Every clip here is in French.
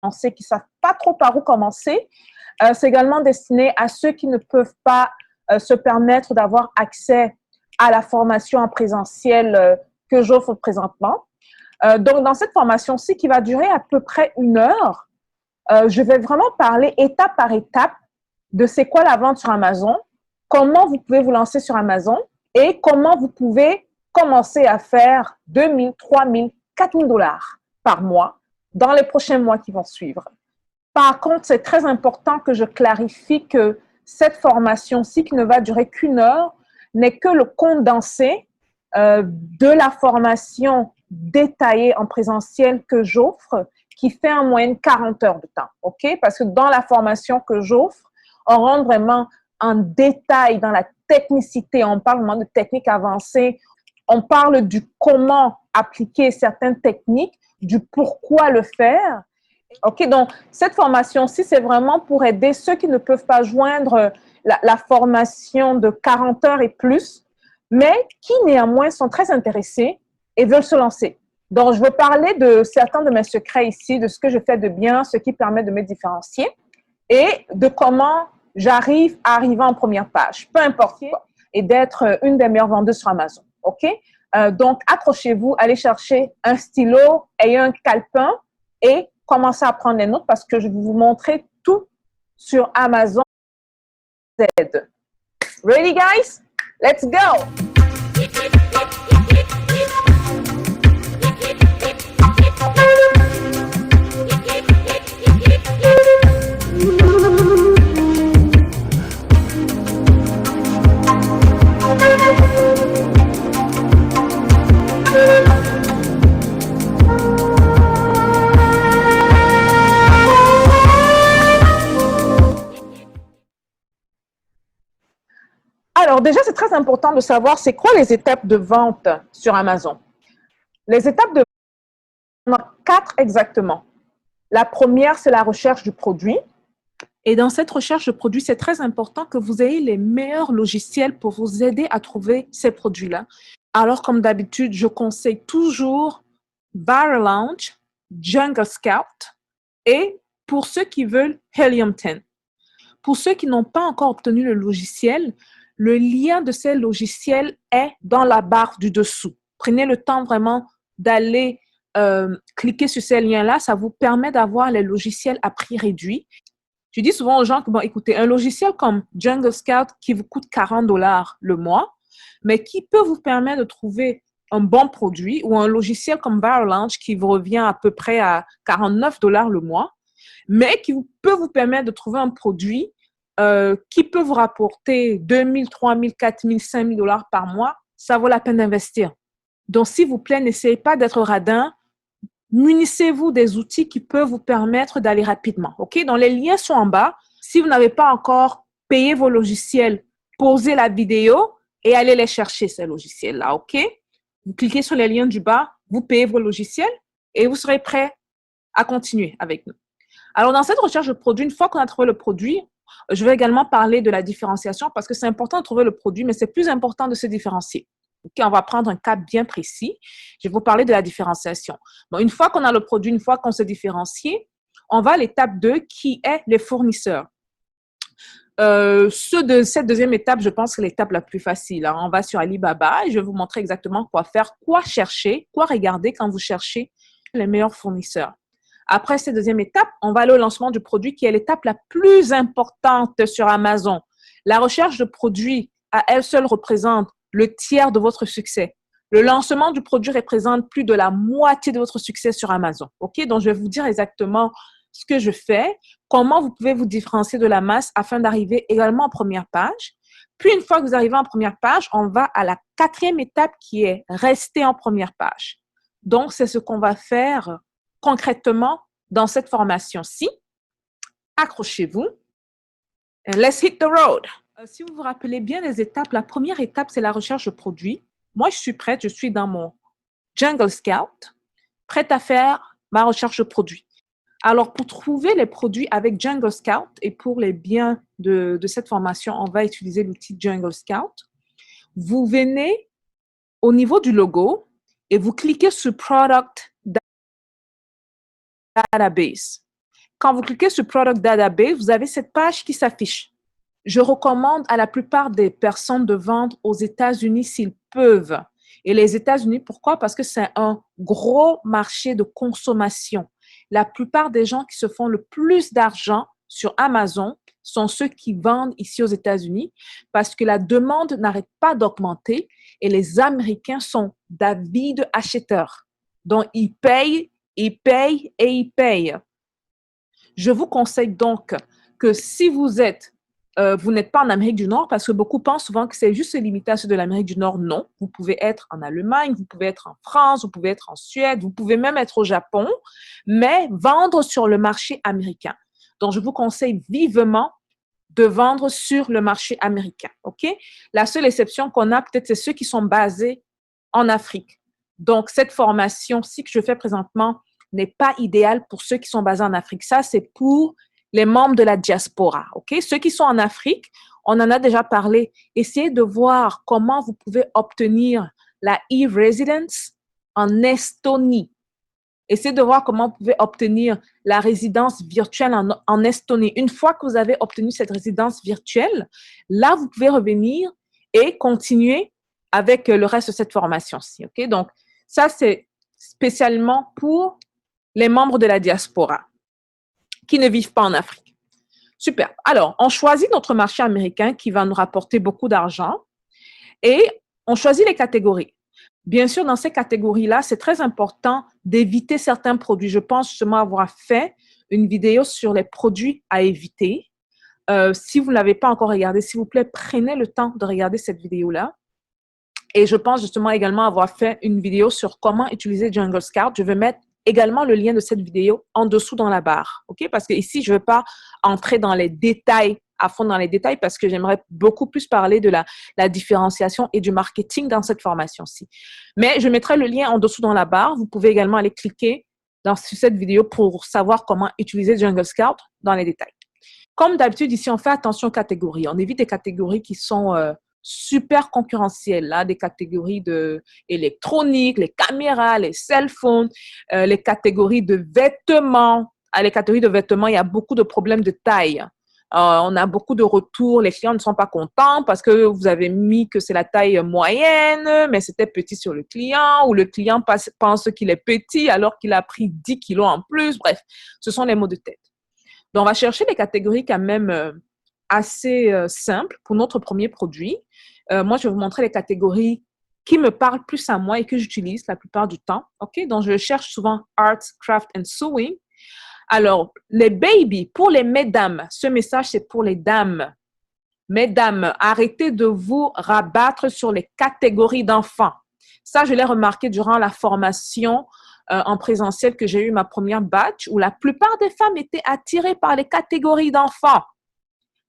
qui ne savent pas trop par où commencer. C'est également destiné à ceux qui ne peuvent pas se permettre d'avoir accès à la formation en présentiel que j'offre présentement. Donc, dans cette formation-ci, qui va durer à peu près 1 heure, je vais vraiment parler étape par étape de c'est quoi la vente sur Amazon, comment vous pouvez vous lancer sur Amazon et comment vous pouvez commencer à faire 2 000, 3 000, 4 000 dollars par mois dans les prochains mois qui vont suivre. Par contre, c'est très important que je clarifie que cette formation-ci, qui ne va durer qu'1 heure, n'est que le condensé de la formation détaillée en présentiel que j'offre, qui fait en moyenne 40 heures de temps, OK? Parce que dans la formation que j'offre, on rentre vraiment en détail dans la technicité, on parle vraiment de techniques avancées, on parle du comment appliquer certaines techniques, du pourquoi le faire. OK, donc cette formation-ci, c'est vraiment pour aider ceux qui ne peuvent pas joindre la formation de 40 heures et plus, mais qui néanmoins sont très intéressés et veulent se lancer. Donc, je veux parler de certains de mes secrets ici, de ce que je fais de bien, ce qui permet de me différencier et de comment j'arrive à arriver en première page, peu importe quoi, et d'être une des meilleures vendeuses sur Amazon. OK? Donc, accrochez-vous, allez chercher un stylo et un calepin et commencez à prendre les notes parce que je vais vous montrer tout sur Amazon Z. Ready, guys? Let's go! Alors déjà, c'est très important de savoir c'est quoi les étapes de vente sur Amazon. Les étapes de vente, 4 exactement. La première, c'est la recherche du produit. Et dans cette recherche de produit, c'est très important que vous ayez les meilleurs logiciels pour vous aider à trouver ces produits-là. Alors, comme d'habitude, je conseille toujours Viral Launch, Jungle Scout et pour ceux qui veulent Helium 10. Pour ceux qui n'ont pas encore obtenu le logiciel, le lien de ces logiciels est dans la barre du dessous. Prenez le temps vraiment d'aller cliquer sur ces liens-là. Ça vous permet d'avoir les logiciels à prix réduit. Je dis souvent aux gens que, bon, écoutez, un logiciel comme Jungle Scout qui vous coûte 40 dollars le mois, mais qui peut vous permettre de trouver un bon produit, ou un logiciel comme Viral Launch qui vous revient à peu près à 49 dollars le mois, mais qui peut vous permettre de trouver un produit qui peut vous rapporter 2 000, 3 000, 4 000, 5 000 dollars par mois, ça vaut la peine d'investir. Donc, s'il vous plaît, n'essayez pas d'être radin. Munissez-vous des outils qui peuvent vous permettre d'aller rapidement. OK? Donc, les liens sont en bas. Si vous n'avez pas encore payé vos logiciels, pausez la vidéo et allez les chercher, ces logiciels-là. OK? Vous cliquez sur les liens du bas, vous payez vos logiciels et vous serez prêt à continuer avec nous. Alors, dans cette recherche de produit, une fois qu'on a trouvé le produit, je vais également parler de la différenciation parce que c'est important de trouver le produit, mais c'est plus important de se différencier. Okay, on va prendre un cas bien précis. Je vais vous parler de la différenciation. Bon, une fois qu'on a le produit, une fois qu'on se différencie, on va à l'étape 2 qui est les fournisseurs. Cette deuxième étape, je pense que c'est l'étape la plus facile. Hein. On va sur Alibaba et je vais vous montrer exactement quoi faire, quoi chercher, quoi regarder quand vous cherchez les meilleurs fournisseurs. Après cette deuxième étape, on va aller au lancement du produit qui est l'étape la plus importante sur Amazon. La recherche de produits à elle seule représente le tiers de votre succès. Le lancement du produit représente plus de la moitié de votre succès sur Amazon. OK? Donc, je vais vous dire exactement ce que je fais, comment vous pouvez vous différencier de la masse afin d'arriver également en première page. Puis, une fois que vous arrivez en première page, on va à la 4e étape qui est rester en première page. Donc, c'est ce qu'on va faire concrètement dans cette formation-ci. Accrochez-vous. And let's hit the road. Si vous vous rappelez bien les étapes, la première étape, c'est la recherche de produits. Moi, je suis prête, je suis dans mon Jungle Scout, prête à faire ma recherche de produits. Alors, pour trouver les produits avec Jungle Scout et pour les biens de cette formation, on va utiliser l'outil Jungle Scout. Vous venez au niveau du logo et vous cliquez sur Product Database. quand vous cliquez sur Product Database, vous avez cette page qui s'affiche. Je recommande à la plupart des personnes de vendre aux États-Unis s'ils peuvent. Et les États-Unis, pourquoi? Parce que c'est un gros marché de consommation. La plupart des gens qui se font le plus d'argent sur Amazon sont ceux qui vendent ici aux États-Unis parce que la demande n'arrête pas d'augmenter et les Américains sont d'avides acheteurs. Donc, ils payent et ils payent. Je vous conseille donc que si vous n'êtes pas en Amérique du Nord, parce que beaucoup pensent souvent que c'est juste limité à ceux de l'Amérique du Nord. Non, vous pouvez être en Allemagne, vous pouvez être en France, vous pouvez être en Suède, vous pouvez même être au Japon, mais vendre sur le marché américain. Donc, je vous conseille vivement de vendre sur le marché américain, OK? La seule exception qu'on a, peut-être, c'est ceux qui sont basés en Afrique. Donc, cette formation-ci que je fais présentement n'est pas idéale pour ceux qui sont basés en Afrique. Ça, c'est pour les membres de la diaspora, OK? Ceux qui sont en Afrique, on en a déjà parlé. Essayez de voir comment vous pouvez obtenir la e-residence en Estonie. Essayez de voir comment vous pouvez obtenir la résidence virtuelle en Estonie. Une fois que vous avez obtenu cette résidence virtuelle, là, vous pouvez revenir et continuer avec le reste de cette formation-ci. OK? Donc, ça, c'est spécialement pour les membres de la diaspora qui ne vivent pas en Afrique. Super. Alors, on choisit notre marché américain qui va nous rapporter beaucoup d'argent et on choisit les catégories. Bien sûr, dans ces catégories-là, c'est très important d'éviter certains produits. Je pense justement avoir fait une vidéo sur les produits à éviter. Si vous ne l'avez pas encore regardé, s'il vous plaît, prenez le temps de regarder cette vidéo-là. Et je pense justement également avoir fait une vidéo sur comment utiliser Jungle Scout. Je vais mettre également le lien de cette vidéo en dessous dans la barre. OK? Parce que ici, je ne vais pas entrer dans les détails, à fond dans les détails, parce que j'aimerais beaucoup plus parler de la différenciation et du marketing dans cette formation-ci. Mais je mettrai le lien en dessous dans la barre. Vous pouvez également aller cliquer sur cette vidéo pour savoir comment utiliser Jungle Scout dans les détails. Comme d'habitude, ici, on fait attention aux catégories. On évite des catégories qui sont super concurrentielles, là, des catégories de électronique, les caméras, les cell phones, les catégories de vêtements. À les catégories de vêtements, il y a beaucoup de problèmes de taille. On a beaucoup de retours. Les clients ne sont pas contents parce que vous avez mis que c'est la taille moyenne, mais c'était petit sur le client, ou le client pense qu'il est petit alors qu'il a pris 10 kilos en plus. Bref, ce sont les maux de tête. Donc, on va chercher les catégories quand même assez simples pour notre premier produit. Moi, je vais vous montrer les catégories qui me parlent plus à moi et que j'utilise la plupart du temps. OK? Donc, je cherche souvent Arts, Craft and Sewing. Alors, les baby, pour les mesdames, ce message, c'est pour les dames. Mesdames, arrêtez de vous rabattre sur les catégories d'enfants. Ça, je l'ai remarqué durant la formation en présentiel que j'ai eu ma première batch, où la plupart des femmes étaient attirées par les catégories d'enfants.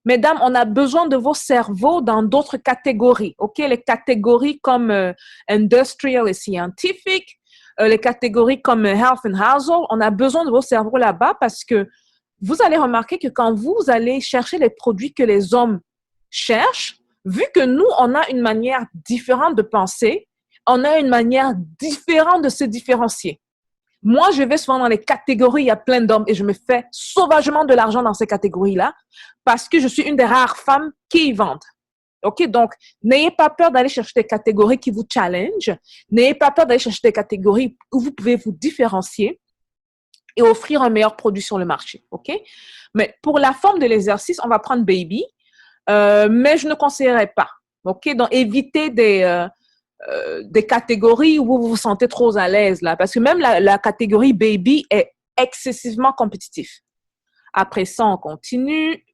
Mesdames, on a besoin de vos cerveaux dans d'autres catégories. OK? Les catégories comme industrial et scientifique, les catégories comme health and household, on a besoin de vos cerveaux là-bas parce que vous allez remarquer que quand vous allez chercher les produits que les hommes cherchent, vu que nous, on a une manière différente de penser, on a une manière différente de se différencier. Moi, je vais souvent dans les catégories, il y a plein d'hommes et je me fais sauvagement de l'argent dans ces catégories-là parce que je suis une des rares femmes qui y vendent. OK? Donc, n'ayez pas peur d'aller chercher des catégories qui vous challenge. N'ayez pas peur d'aller chercher des catégories où vous pouvez vous différencier et offrir un meilleur produit sur le marché. OK? Mais pour la forme de l'exercice, on va prendre baby, mais je ne conseillerais pas. OK? Donc, évitez des catégories où vous vous sentez trop à l'aise, là, parce que même la catégorie baby est excessivement compétitive. Après ça, on continue.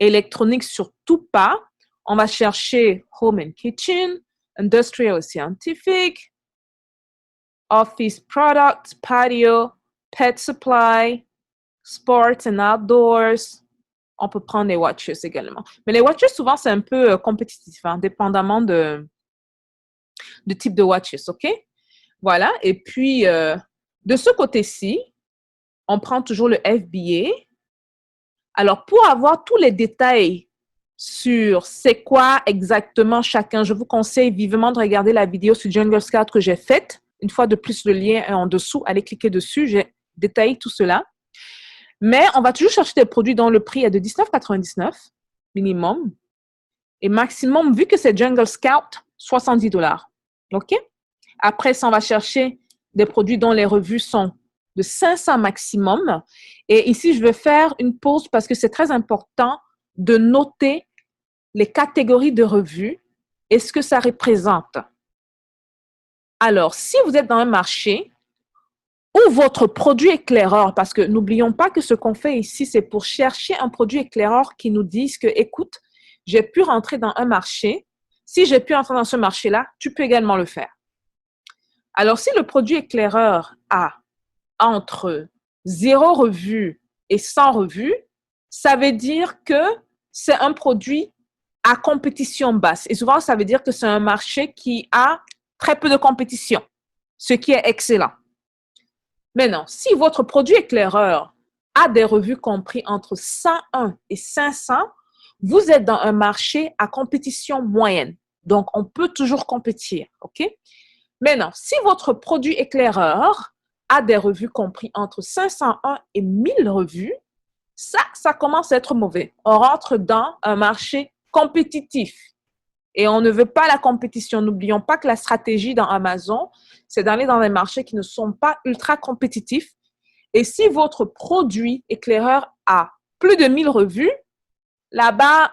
Électronique, surtout pas. On va chercher home and kitchen, industrial scientific, office products, patio, pet supply, sports and outdoors. On peut prendre les watches également. Mais les watches, souvent, c'est un peu compétitif, hein, dépendamment de type de watches, OK? Voilà. Et puis, de ce côté-ci, on prend toujours le FBA. Alors, pour avoir tous les détails sur c'est quoi exactement chacun, je vous conseille vivement de regarder la vidéo sur Jungle Scout que j'ai faite. Une fois de plus, le lien est en dessous. Allez cliquer dessus. J'ai détaillé tout cela. Mais on va toujours chercher des produits dont le prix est de 19,99 minimum. Et maximum, vu que c'est Jungle Scout, $70. OK? Après ça, on va chercher des produits dont les revues sont de 500 maximum. Et ici, je vais faire une pause parce que c'est très important de noter les catégories de revues et ce que ça représente. Alors, si vous êtes dans un marché où votre produit éclaireur, parce que n'oublions pas que ce qu'on fait ici, c'est pour chercher un produit éclaireur qui nous dise que, écoute, j'ai pu rentrer dans un marché. Si j'ai pu entrer dans ce marché-là, tu peux également le faire. Alors, si le produit éclaireur a entre 0 revues et 100 revues, ça veut dire que c'est un produit à compétition basse. Et souvent, ça veut dire que c'est un marché qui a très peu de compétition, ce qui est excellent. Maintenant, si votre produit éclaireur a des revues compris entre 101 et 500, vous êtes dans un marché à compétition moyenne. Donc, on peut toujours compétir, OK? Maintenant, si votre produit éclaireur a des revues compris entre 501 et 1000 revues, ça commence à être mauvais. On rentre dans un marché compétitif et on ne veut pas la compétition. N'oublions pas que la stratégie dans Amazon, c'est d'aller dans des marchés qui ne sont pas ultra compétitifs. Et si votre produit éclaireur a plus de 1000 revues, là-bas,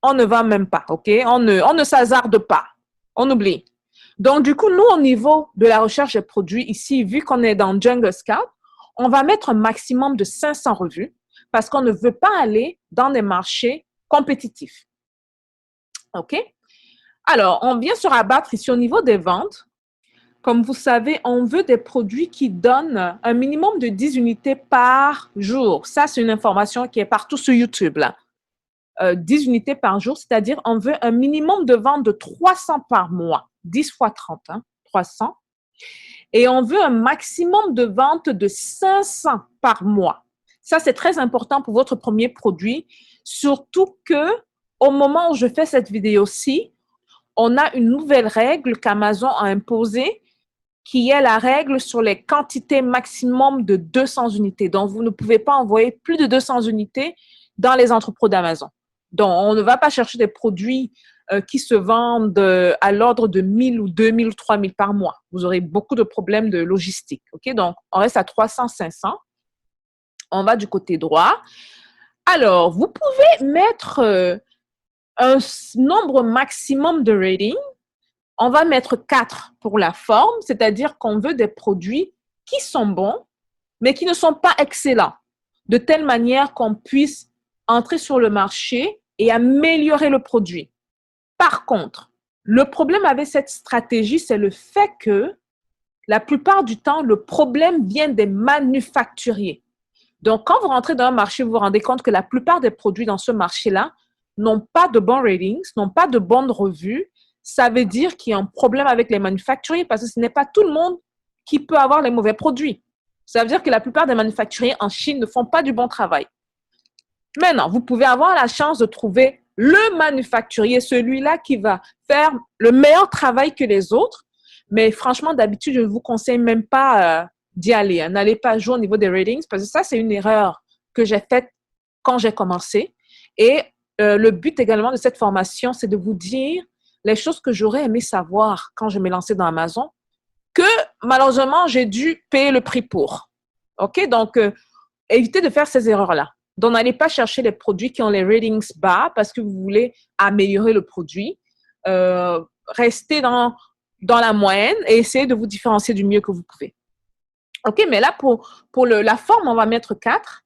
on ne va même pas, OK? On ne s'hasarde pas. On oublie. Donc, du coup, nous, au niveau de la recherche des produits, ici, vu qu'on est dans Jungle Scout, on va mettre un maximum de 500 revues parce qu'on ne veut pas aller dans des marchés compétitifs. OK? Alors, on vient se rabattre ici au niveau des ventes. Comme vous savez, on veut des produits qui donnent un minimum de 10 unités par jour. Ça, c'est une information qui est partout sur YouTube, là. 10 unités par jour, c'est-à-dire on veut un minimum de vente de 300 par mois. 10 fois 30, hein, 300. Et on veut un maximum de vente de 500 par mois. Ça, c'est très important pour votre premier produit, surtout que au moment où je fais cette vidéo-ci, on a une nouvelle règle qu'Amazon a imposée qui est la règle sur les quantités maximum de 200 unités. Donc, vous ne pouvez pas envoyer plus de 200 unités dans les entrepôts d'Amazon. Donc, on ne va pas chercher des produits qui se vendent à l'ordre de 1000 ou 2000 ou 3000 par mois. Vous aurez beaucoup de problèmes de logistique. OK? Donc, on reste à 300, 500. On va du côté droit. Alors, vous pouvez mettre un nombre maximum de ratings. On va mettre 4 pour la forme, c'est-à-dire qu'on veut des produits qui sont bons, mais qui ne sont pas excellents, de telle manière qu'on puisse entrer sur le marché et améliorer le produit. Par contre, le problème avec cette stratégie, c'est le fait que la plupart du temps, le problème vient des manufacturiers. Donc, quand vous rentrez dans un marché, vous vous rendez compte que la plupart des produits dans ce marché-là n'ont pas de bons ratings, n'ont pas de bonnes revues. Ça veut dire qu'il y a un problème avec les manufacturiers parce que ce n'est pas tout le monde qui peut avoir les mauvais produits. Ça veut dire que la plupart des manufacturiers en Chine ne font pas du bon travail. Maintenant, vous pouvez avoir la chance de trouver le manufacturier, celui-là qui va faire le meilleur travail que les autres. Mais franchement, d'habitude, je ne vous conseille même pas d'y aller. N'allez pas jouer au niveau des ratings parce que ça, c'est une erreur que j'ai faite quand j'ai commencé. Et le but également de cette formation, c'est de vous dire les choses que j'aurais aimé savoir quand je m'ai lancée dans Amazon, que malheureusement, j'ai dû payer le prix pour. OK? Donc, évitez de faire ces erreurs-là. Donc, n'allez pas chercher les produits qui ont les ratings bas parce que vous voulez améliorer le produit. Restez dans la moyenne et essayez de vous différencier du mieux que vous pouvez. OK? Mais là, pour la forme, on va mettre 4.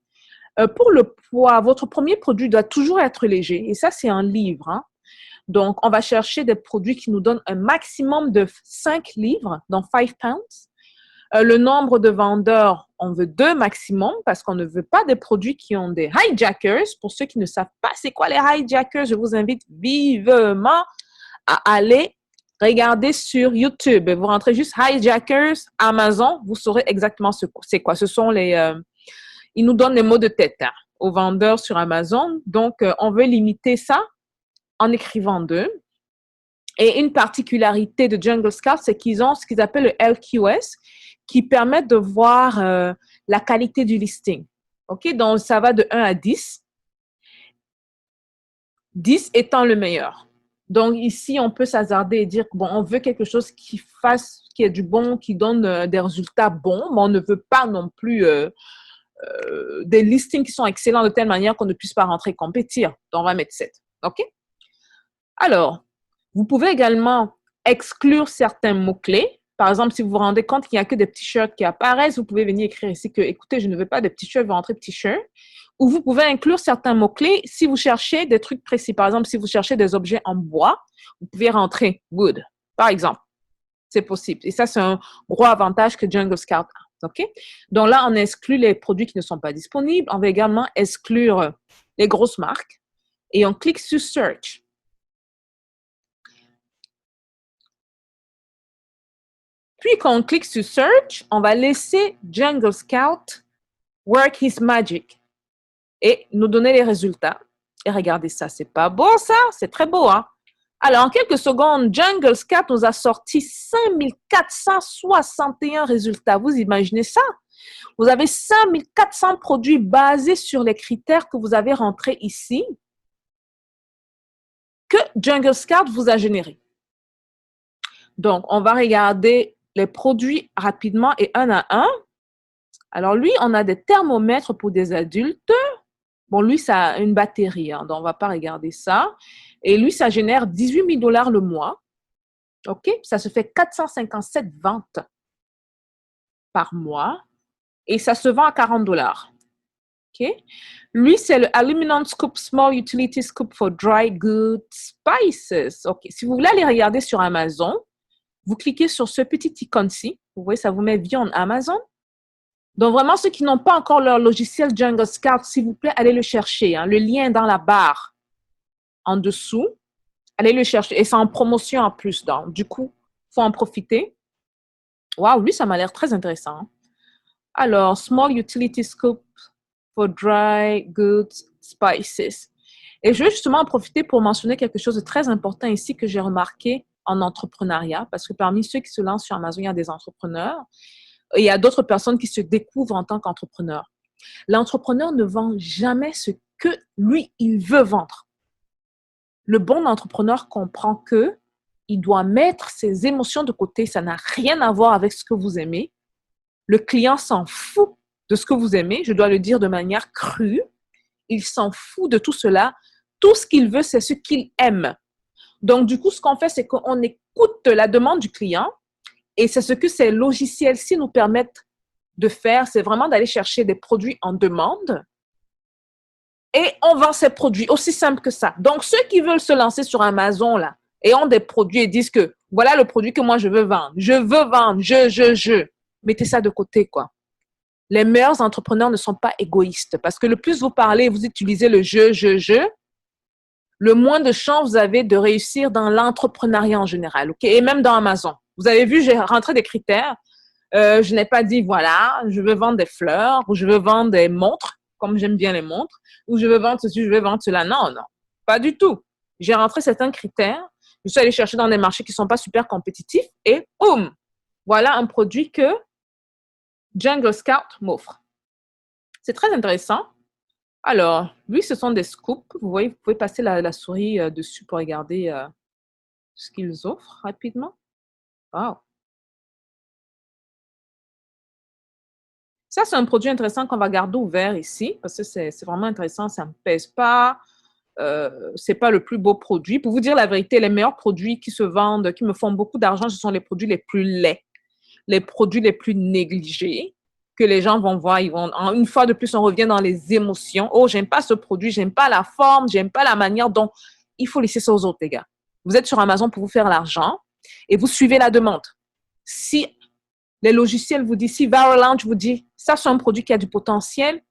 Pour le poids, votre premier produit doit toujours être léger. Et ça, c'est un livre, hein? Donc, on va chercher des produits qui nous donnent un maximum de 5 livres, donc 5 pounds. Le nombre de vendeurs, on veut 2 maximum parce qu'on ne veut pas des produits qui ont des hijackers. Pour ceux qui ne savent pas c'est quoi les hijackers, je vous invite vivement à aller regarder sur YouTube. Vous rentrez juste hijackers Amazon, vous saurez exactement c'est quoi. Ce sont ils nous donnent les mots de tête aux vendeurs sur Amazon. Donc, on veut limiter ça en écrivant 2. Et une particularité de Jungle Scout, c'est qu'ils ont ce qu'ils appellent le LQS, qui permet de voir la qualité du listing. OK? Donc, ça va de 1 à 10. 10 étant le meilleur. Donc, ici, on peut s'hasarder et dire, bon, on veut quelque chose qui fasse, qui est du bon, qui donne des résultats bons, mais on ne veut pas non plus des listings qui sont excellents de telle manière qu'on ne puisse pas rentrer compétir. Donc, on va mettre 7. OK? Alors, vous pouvez également exclure certains mots-clés. Par exemple, si vous vous rendez compte qu'il n'y a que des petits shirts qui apparaissent, vous pouvez venir écrire ici que, écoutez, je ne veux pas de petits shirts, je veux rentrer petits shirts. Ou vous pouvez inclure certains mots-clés si vous cherchez des trucs précis. Par exemple, si vous cherchez des objets en bois, vous pouvez rentrer wood, par exemple. C'est possible. Et ça, c'est un gros avantage que Jungle Scout a. OK? Donc là, on exclut les produits qui ne sont pas disponibles. On va également exclure les grosses marques. Et on clique sur Search. Puis, quand on clique sur Search, on va laisser Jungle Scout work his magic et nous donner les résultats. Et regardez ça, c'est pas beau ça? C'est très beau, hein? Alors, en quelques secondes, Jungle Scout nous a sorti 5461 résultats. Vous imaginez ça? Vous avez 5400 produits basés sur les critères que vous avez rentrés ici que Jungle Scout vous a générés. Donc, on va regarder les produits rapidement et un à un. Alors, lui, on a des thermomètres pour des adultes. Bon, lui, ça a une batterie, hein, donc on ne va pas regarder ça. Et lui, ça génère 18 000 $ le mois. OK? Ça se fait 457 ventes par mois. Et ça se vend à 40 $. OK? Lui, c'est le Aluminum Scoop Small Utility Scoop for Dry Goods Spices. OK. Si vous voulez aller regarder sur Amazon, vous cliquez sur ce petit icône-ci. Vous voyez, ça vous met viande Amazon. Donc, vraiment, ceux qui n'ont pas encore leur logiciel Jungle Scout, s'il vous plaît, allez le chercher. Hein. Le lien est dans la barre en dessous. Allez le chercher. Et c'est en promotion en plus. Donc, du coup, il faut en profiter. Waouh, lui, ça m'a l'air très intéressant. Hein. Alors, Small Utility Scoop for Dry Goods Spices. Et je veux justement en profiter pour mentionner quelque chose de très important ici que j'ai remarqué en entrepreneuriat, parce que parmi ceux qui se lancent sur Amazon, il y a des entrepreneurs. Et il y a d'autres personnes qui se découvrent en tant qu'entrepreneur. L'entrepreneur ne vend jamais ce que lui, il veut vendre. Le bon entrepreneur comprend que il doit mettre ses émotions de côté. Ça n'a rien à voir avec ce que vous aimez. Le client s'en fout de ce que vous aimez. Je dois le dire de manière crue. Il s'en fout de tout cela. Tout ce qu'il veut, c'est ce qu'il aime. Donc, du coup, ce qu'on fait, c'est qu'on écoute la demande du client. Et c'est ce que ces logiciels-ci nous permettent de faire, c'est vraiment d'aller chercher des produits en demande et on vend ces produits, aussi simple que ça. Donc, ceux qui veulent se lancer sur Amazon là, et ont des produits et disent que voilà le produit que moi je veux vendre, mettez ça de côté, quoi. Les meilleurs entrepreneurs ne sont pas égoïstes parce que le plus vous parlez, vous utilisez le le moins de chances vous avez de réussir dans l'entrepreneuriat en général, ok? Et même dans Amazon. Vous avez vu, j'ai rentré des critères. Je n'ai pas dit, voilà, je veux vendre des fleurs ou je veux vendre des montres, comme j'aime bien les montres, ou je veux vendre ceci, je veux vendre cela. Non, non, pas du tout. J'ai rentré certains critères. Je suis allée chercher dans des marchés qui ne sont pas super compétitifs et boum, voilà un produit que Jungle Scout m'offre. C'est très intéressant. Alors, lui, ce sont des scoops. Vous voyez, vous pouvez passer la souris dessus pour regarder ce qu'ils offrent rapidement. Wow. Ça, c'est un produit intéressant qu'on va garder ouvert ici parce que c'est vraiment intéressant. Ça ne me pèse pas. C'est pas le plus beau produit. Pour vous dire la vérité, les meilleurs produits qui se vendent, qui me font beaucoup d'argent, ce sont les produits les plus laids, les produits les plus négligés que les gens vont voir. Ils vont, une fois de plus, on revient dans les émotions. Oh, j'aime pas ce produit, j'aime pas la forme, j'aime pas la manière dont. Il faut laisser ça aux autres, les gars. Vous êtes sur Amazon pour vous faire l'argent et vous suivez la demande. Si les logiciels vous disent, si Varolange vous dit, ça c'est un produit qui a du potentiel,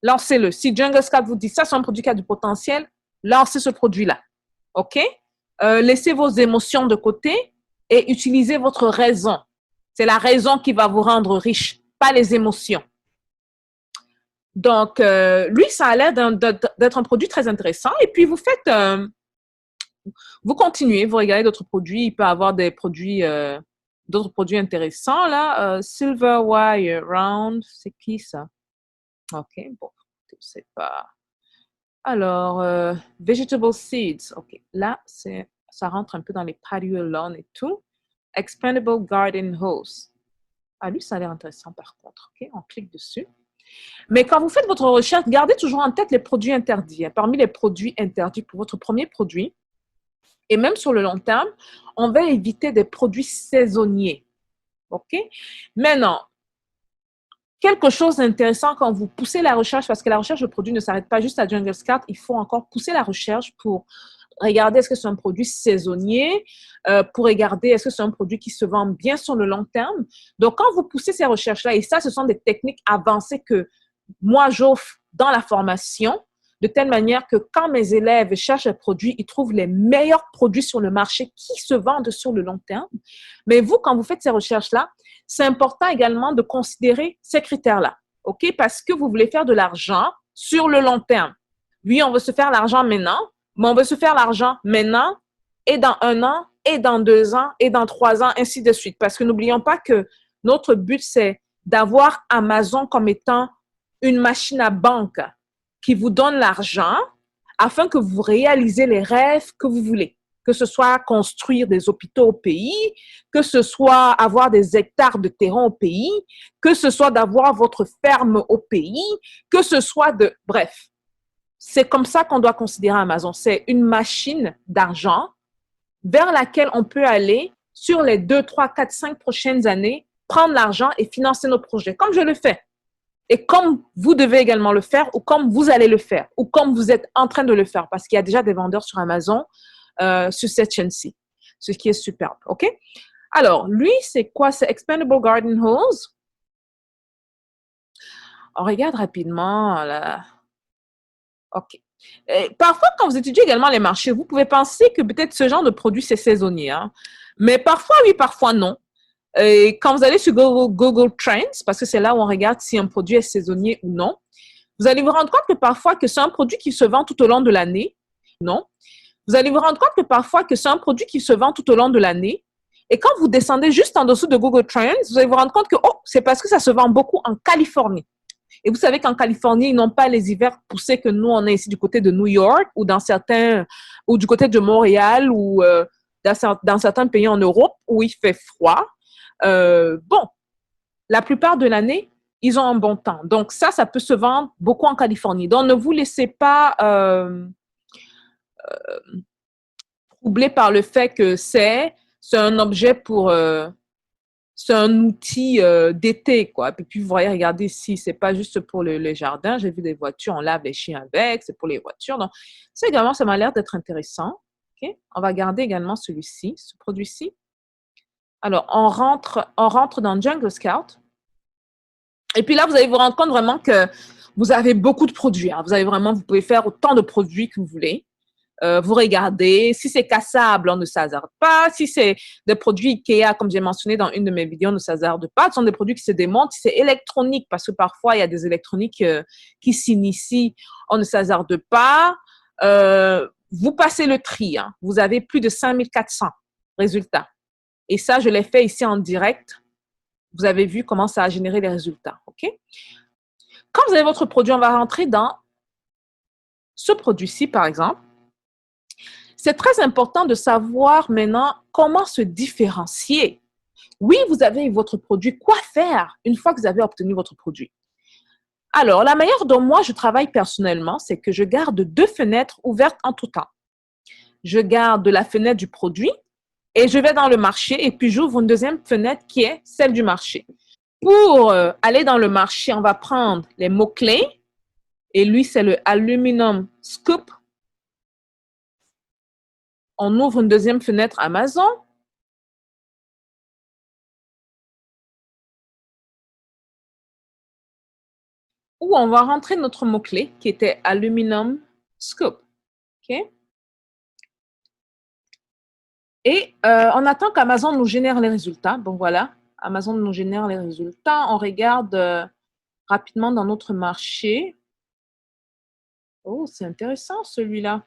lancez-le. Si Jungle Scout vous dit, ça c'est un produit qui a du potentiel, lancez ce produit-là. OK? Laissez vos émotions de côté et utilisez votre raison. C'est la raison qui va vous rendre riche, pas les émotions. Donc, lui, ça a l'air d'être un produit très intéressant. Et puis, vous faites, vous continuez, vous regardez d'autres produits. Il peut y avoir des produits, d'autres produits intéressants, là. Silver Wire Round, c'est qui ça? OK, bon. écoutez, c'est pas... Alors, vegetable seeds. OK, là, ça rentre un peu dans les patio lawn et tout. Expandable garden hose. Ah, lui, ça a l'air intéressant par contre. OK, on clique dessus. Mais quand vous faites votre recherche, gardez toujours en tête les produits interdits. Parmi les produits interdits pour votre premier produit, et même sur le long terme, on va éviter des produits saisonniers. OK? Maintenant, quelque chose d'intéressant quand vous poussez la recherche, parce que la recherche de produits ne s'arrête pas juste à Jungle Scout, il faut encore pousser la recherche pour regarder est-ce que c'est un produit saisonnier, pour regarder est-ce que c'est un produit qui se vend bien sur le long terme. Donc, quand vous poussez ces recherches-là, et ça, ce sont des techniques avancées que moi, j'offre dans la formation, de telle manière que quand mes élèves cherchent un produit, ils trouvent les meilleurs produits sur le marché qui se vendent sur le long terme. Mais vous, quand vous faites ces recherches-là, c'est important également de considérer ces critères-là, OK? Parce que vous voulez faire de l'argent sur le long terme. Oui, on veut se faire l'argent maintenant, mais on veut se faire l'argent maintenant et dans 1 an et dans 2 ans et dans 3 ans, ainsi de suite. Parce que n'oublions pas que notre but, c'est d'avoir Amazon comme étant une machine à banque qui vous donne l'argent afin que vous réalisez les rêves que vous voulez. Que ce soit construire des hôpitaux au pays, que ce soit avoir des hectares de terrain au pays, que ce soit d'avoir votre ferme au pays, que ce soit de... Bref, c'est comme ça qu'on doit considérer Amazon. C'est une machine d'argent vers laquelle on peut aller sur les 2, 3, 4, 5 prochaines années, prendre l'argent et financer nos projets, comme je le fais. Et comme vous devez également le faire, ou comme vous allez le faire, ou comme vous êtes en train de le faire, parce qu'il y a déjà des vendeurs sur Amazon sur cette chaîne-ci, ce qui est superbe. OK? Alors, lui, c'est quoi? C'est Expandable Garden Hose. On regarde rapidement. Là. OK. Et parfois, quand vous étudiez également les marchés, vous pouvez penser que peut-être ce genre de produit, c'est saisonnier. Hein? Mais parfois, oui, parfois, non. Et quand vous allez sur Google Trends, parce que c'est là où on regarde si un produit est saisonnier ou non, vous allez vous rendre compte que parfois que c'est un produit qui se vend tout au long de l'année. Non. Vous allez vous rendre compte que parfois que c'est un produit qui se vend tout au long de l'année. Et quand vous descendez juste en dessous de Google Trends, vous allez vous rendre compte que c'est parce que ça se vend beaucoup en Californie. Et vous savez qu'en Californie, ils n'ont pas les hivers poussés que nous, on est ici du côté de New York ou ou du côté de Montréal ou dans certains pays en Europe où il fait froid. Bon, la plupart de l'année, ils ont un bon temps. Donc ça peut se vendre beaucoup en Californie. Donc ne vous laissez pas troubler par le fait que c'est un objet c'est un outil d'été, quoi. Et puis, vous voyez, regardez ici, c'est pas juste pour le jardin. J'ai vu des voitures, on lave les chiens avec, c'est pour les voitures. Donc, ça également, ça m'a l'air d'être intéressant. OK? On va garder également celui-ci, ce produit-ci. Alors, on rentre dans Jungle Scout. Et puis là, vous allez vous rendre compte vraiment que vous avez beaucoup de produits. Hein. Vous pouvez faire autant de produits que vous voulez. Vous regardez. Si c'est cassable, on ne s'hasarde pas. Si c'est des produits Ikea, comme j'ai mentionné dans une de mes vidéos, on ne s'hasarde pas. Ce sont des produits qui se démontent. Si c'est électronique, parce que parfois, il y a des électroniques qui s'initient, on ne s'hasarde pas. Vous passez le tri. Hein. Vous avez plus de 5400 résultats. Et ça, je l'ai fait ici en direct. Vous avez vu comment ça a généré les résultats. OK? Quand vous avez votre produit, on va rentrer dans ce produit-ci, par exemple. C'est très important de savoir maintenant comment se différencier. Oui, vous avez votre produit. Quoi faire une fois que vous avez obtenu votre produit? Alors, la manière dont moi je travaille personnellement, c'est que je garde 2 fenêtres ouvertes en tout temps. Je garde la fenêtre du produit et je vais dans le marché et puis j'ouvre une deuxième fenêtre qui est celle du marché. Pour aller dans le marché, on va prendre les mots-clés et lui, c'est le Aluminum Scoop. On ouvre une deuxième fenêtre Amazon. Où on va rentrer notre mot-clé qui était Aluminum Scoop. OK? Et on attend qu'Amazon nous génère les résultats. Donc voilà, Amazon nous génère les résultats. On regarde rapidement dans notre marché. Oh, c'est intéressant celui-là.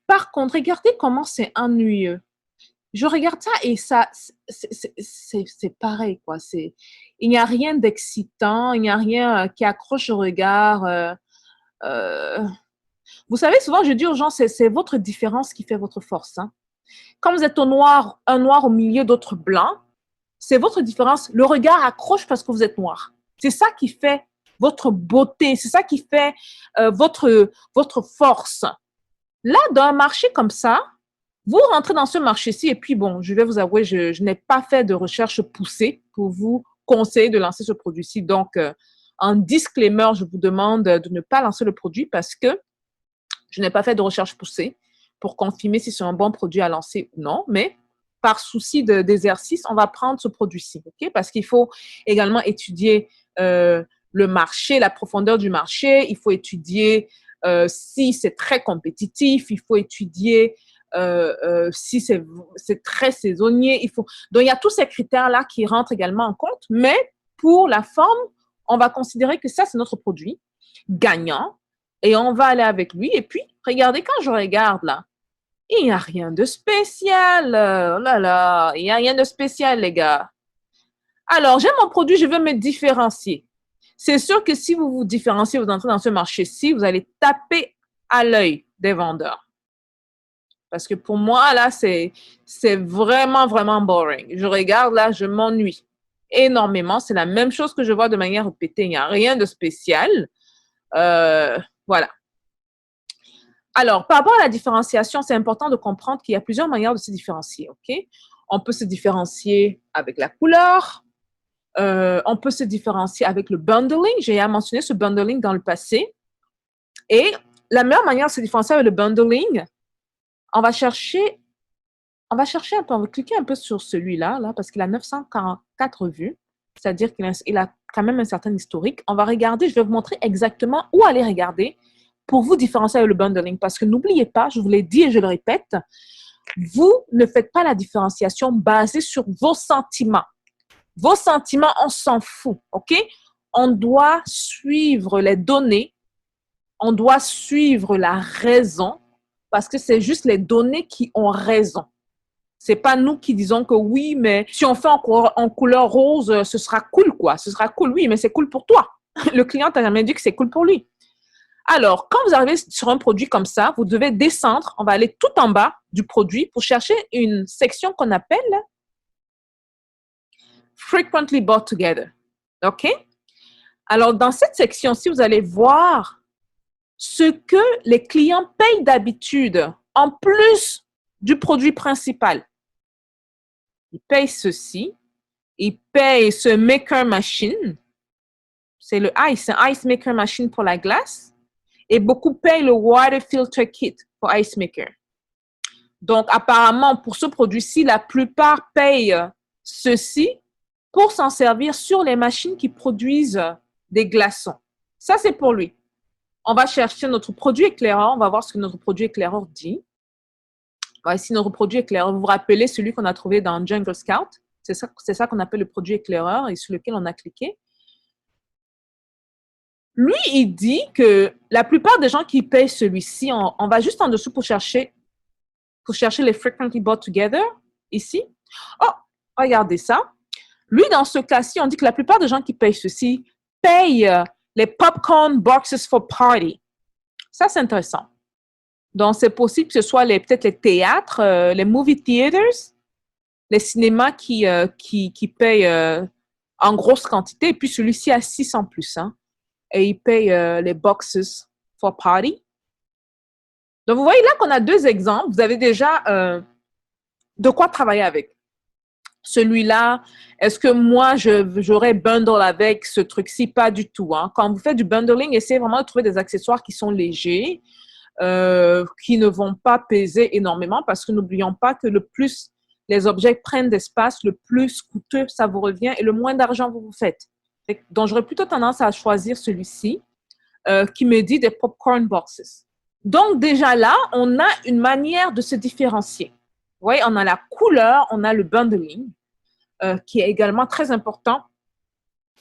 Par contre, regardez comment c'est ennuyeux. Je regarde ça et ça, c'est pareil, quoi. Il n'y a rien d'excitant, il n'y a rien qui accroche au regard. Euh, vous savez, souvent, je dis aux gens, c'est votre différence qui fait votre force. Hein. Quand vous êtes au noir, un noir au milieu d'autres blancs, c'est votre différence. Le regard accroche parce que vous êtes noir. C'est ça qui fait votre beauté. C'est ça qui fait votre force. Là, dans un marché comme ça, vous rentrez dans ce marché-ci et puis bon, je vais vous avouer, je n'ai pas fait de recherche poussée pour vous conseiller de lancer ce produit-ci. Donc, en disclaimer, je vous demande de ne pas lancer le produit parce que je n'ai pas fait de recherche poussée pour confirmer si c'est un bon produit à lancer ou non. Mais par souci d'exercice, on va prendre ce produit-ci, ok? Parce qu'il faut également étudier le marché, la profondeur du marché. Il faut étudier si c'est très compétitif. Il faut étudier si c'est très saisonnier. Donc, il y a tous ces critères-là qui rentrent également en compte. Mais pour la forme, on va considérer que ça, c'est notre produit gagnant et on va aller avec lui. Et puis, regardez, quand je regarde là, il n'y a rien de spécial. Oh là là, il n'y a rien de spécial, les gars. Alors, j'ai mon produit, je veux me différencier. C'est sûr que si vous vous différenciez, vous entrez dans ce marché-ci, vous allez taper à l'œil des vendeurs. Parce que pour moi, là, c'est vraiment, vraiment boring. Je regarde là, je m'ennuie énormément. C'est la même chose que je vois de manière répétée. Il n'y a rien de spécial. Voilà. Alors, par rapport à la différenciation, c'est important de comprendre qu'il y a plusieurs manières de se différencier. Ok? On peut se différencier avec la couleur. On peut se différencier avec le bundling. J'ai mentionné ce bundling dans le passé. Et la meilleure manière de se différencier avec le bundling, on va chercher un peu, on va cliquer un peu sur celui-là, là, parce qu'il a 944 vues, c'est-à-dire qu'il a quand même un certain historique. On va regarder, je vais vous montrer exactement où aller regarder pour vous différencier avec le bundling. Parce que n'oubliez pas, je vous l'ai dit et je le répète, vous ne faites pas la différenciation basée sur vos sentiments. Vos sentiments, on s'en fout, OK? On doit suivre les données, on doit suivre la raison, parce que c'est juste les données qui ont raison. C'est pas nous qui disons que oui, mais si on fait en couleur rose, ce sera cool, quoi. Ce sera cool, oui, mais c'est cool pour toi. Le client t'a jamais dit que c'est cool pour lui. Alors, quand vous arrivez sur un produit comme ça, vous devez descendre. On va aller tout en bas du produit pour chercher une section qu'on appelle Frequently Bought Together. OK? Alors, dans cette section, si vous allez voir ce que les clients payent d'habitude en plus du produit principal. Ils payent ceci. Ils payent ce maker machine. C'est le ice, un ice maker machine pour la glace. Et beaucoup payent le water filter kit pour ice maker. Donc, apparemment, pour ce produit-ci, la plupart payent ceci pour s'en servir sur les machines qui produisent des glaçons. Ça, c'est pour lui. On va chercher notre produit éclaireur. On va voir ce que notre produit éclaireur dit. Voici notre produit éclaireur. Vous vous rappelez celui qu'on a trouvé dans Jungle Scout? C'est ça qu'on appelle le produit éclaireur et sur lequel on a cliqué. Lui, il dit que la plupart des gens qui payent celui-ci, on va juste en dessous pour chercher les frequently bought together, ici. Oh, regardez ça. Lui, dans ce cas-ci, on dit que la plupart des gens qui payent ceci payent les popcorn boxes for party. Ça, c'est intéressant. Donc, c'est possible que ce soit peut-être les théâtres, les movie theaters, les cinémas qui payent en grosse quantité. Et puis, celui-ci a 600 plus. Hein, et il paye les boxes for party. Donc, vous voyez là qu'on a deux exemples. Vous avez déjà de quoi travailler avec. Celui-là, est-ce que moi, j'aurais bundle avec ce truc-ci? Pas du tout. Hein. Quand vous faites du bundling, essayez vraiment de trouver des accessoires qui sont légers, qui ne vont pas peser énormément parce que n'oublions pas que le plus les objets prennent d'espace, le plus coûteux ça vous revient et le moins d'argent vous faites. Donc, j'aurais plutôt tendance à choisir celui-ci qui me dit des popcorn boxes. Donc, déjà là, on a une manière de se différencier. Vous voyez, on a la couleur, on a le bundling qui est également très important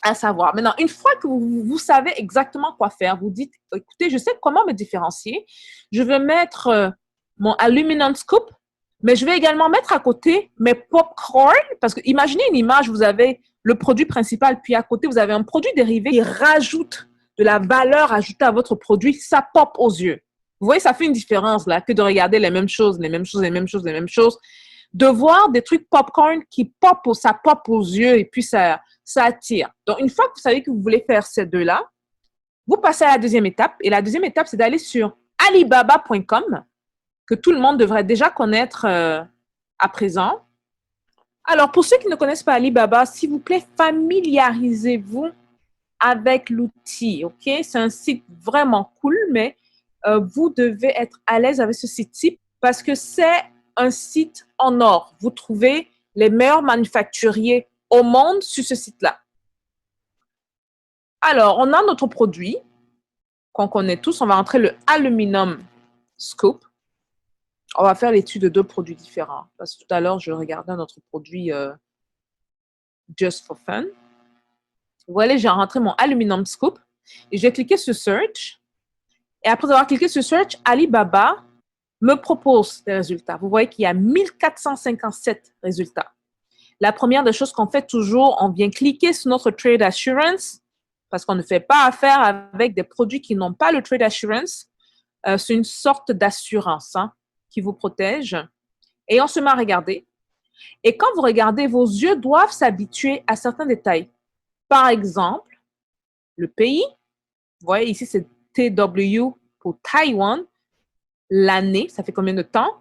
à savoir. Maintenant, une fois que vous savez exactement quoi faire, vous dites, écoutez, je sais comment me différencier. Je vais mettre mon aluminum scoop, mais je vais également mettre à côté mes popcorn, parce que imaginez une image, vous avez le produit principal, puis à côté, vous avez un produit dérivé qui rajoute de la valeur ajoutée à votre produit, ça pop aux yeux. Vous voyez, ça fait une différence là que de regarder les mêmes choses, les mêmes choses, les mêmes choses, les mêmes choses. De voir des trucs popcorn qui pop, ça pop aux yeux et puis ça attire. Donc, une fois que vous savez que vous voulez faire ces deux-là, vous passez à la deuxième étape. Et la deuxième étape, c'est d'aller sur alibaba.com, que tout le monde devrait déjà connaître à présent. Alors, pour ceux qui ne connaissent pas Alibaba, s'il vous plaît, familiarisez-vous avec l'outil, OK? C'est un site vraiment cool, mais vous devez être à l'aise avec ce site-ci parce que c'est un site en or. Vous trouvez les meilleurs manufacturiers au monde sur ce site-là. Alors, on a notre produit qu'on connaît tous. On va entrer le Aluminum Scoop. On va faire l'étude de deux produits différents. Parce que tout à l'heure, je regardais notre produit Just for Fun. Vous voyez, j'ai rentré mon Aluminum Scoop et j'ai cliqué sur Search. Et après avoir cliqué sur Search, Alibaba me propose des résultats. Vous voyez qu'il y a 1457 résultats. La première des choses qu'on fait toujours, on vient cliquer sur notre Trade Assurance parce qu'on ne fait pas affaire avec des produits qui n'ont pas le Trade Assurance. C'est une sorte d'assurance qui vous protège. Et on se met à regarder. Et quand vous regardez, vos yeux doivent s'habituer à certains détails. Par exemple, le pays. Vous voyez, ici, c'est TW pour Taïwan. L'année, ça fait combien de temps?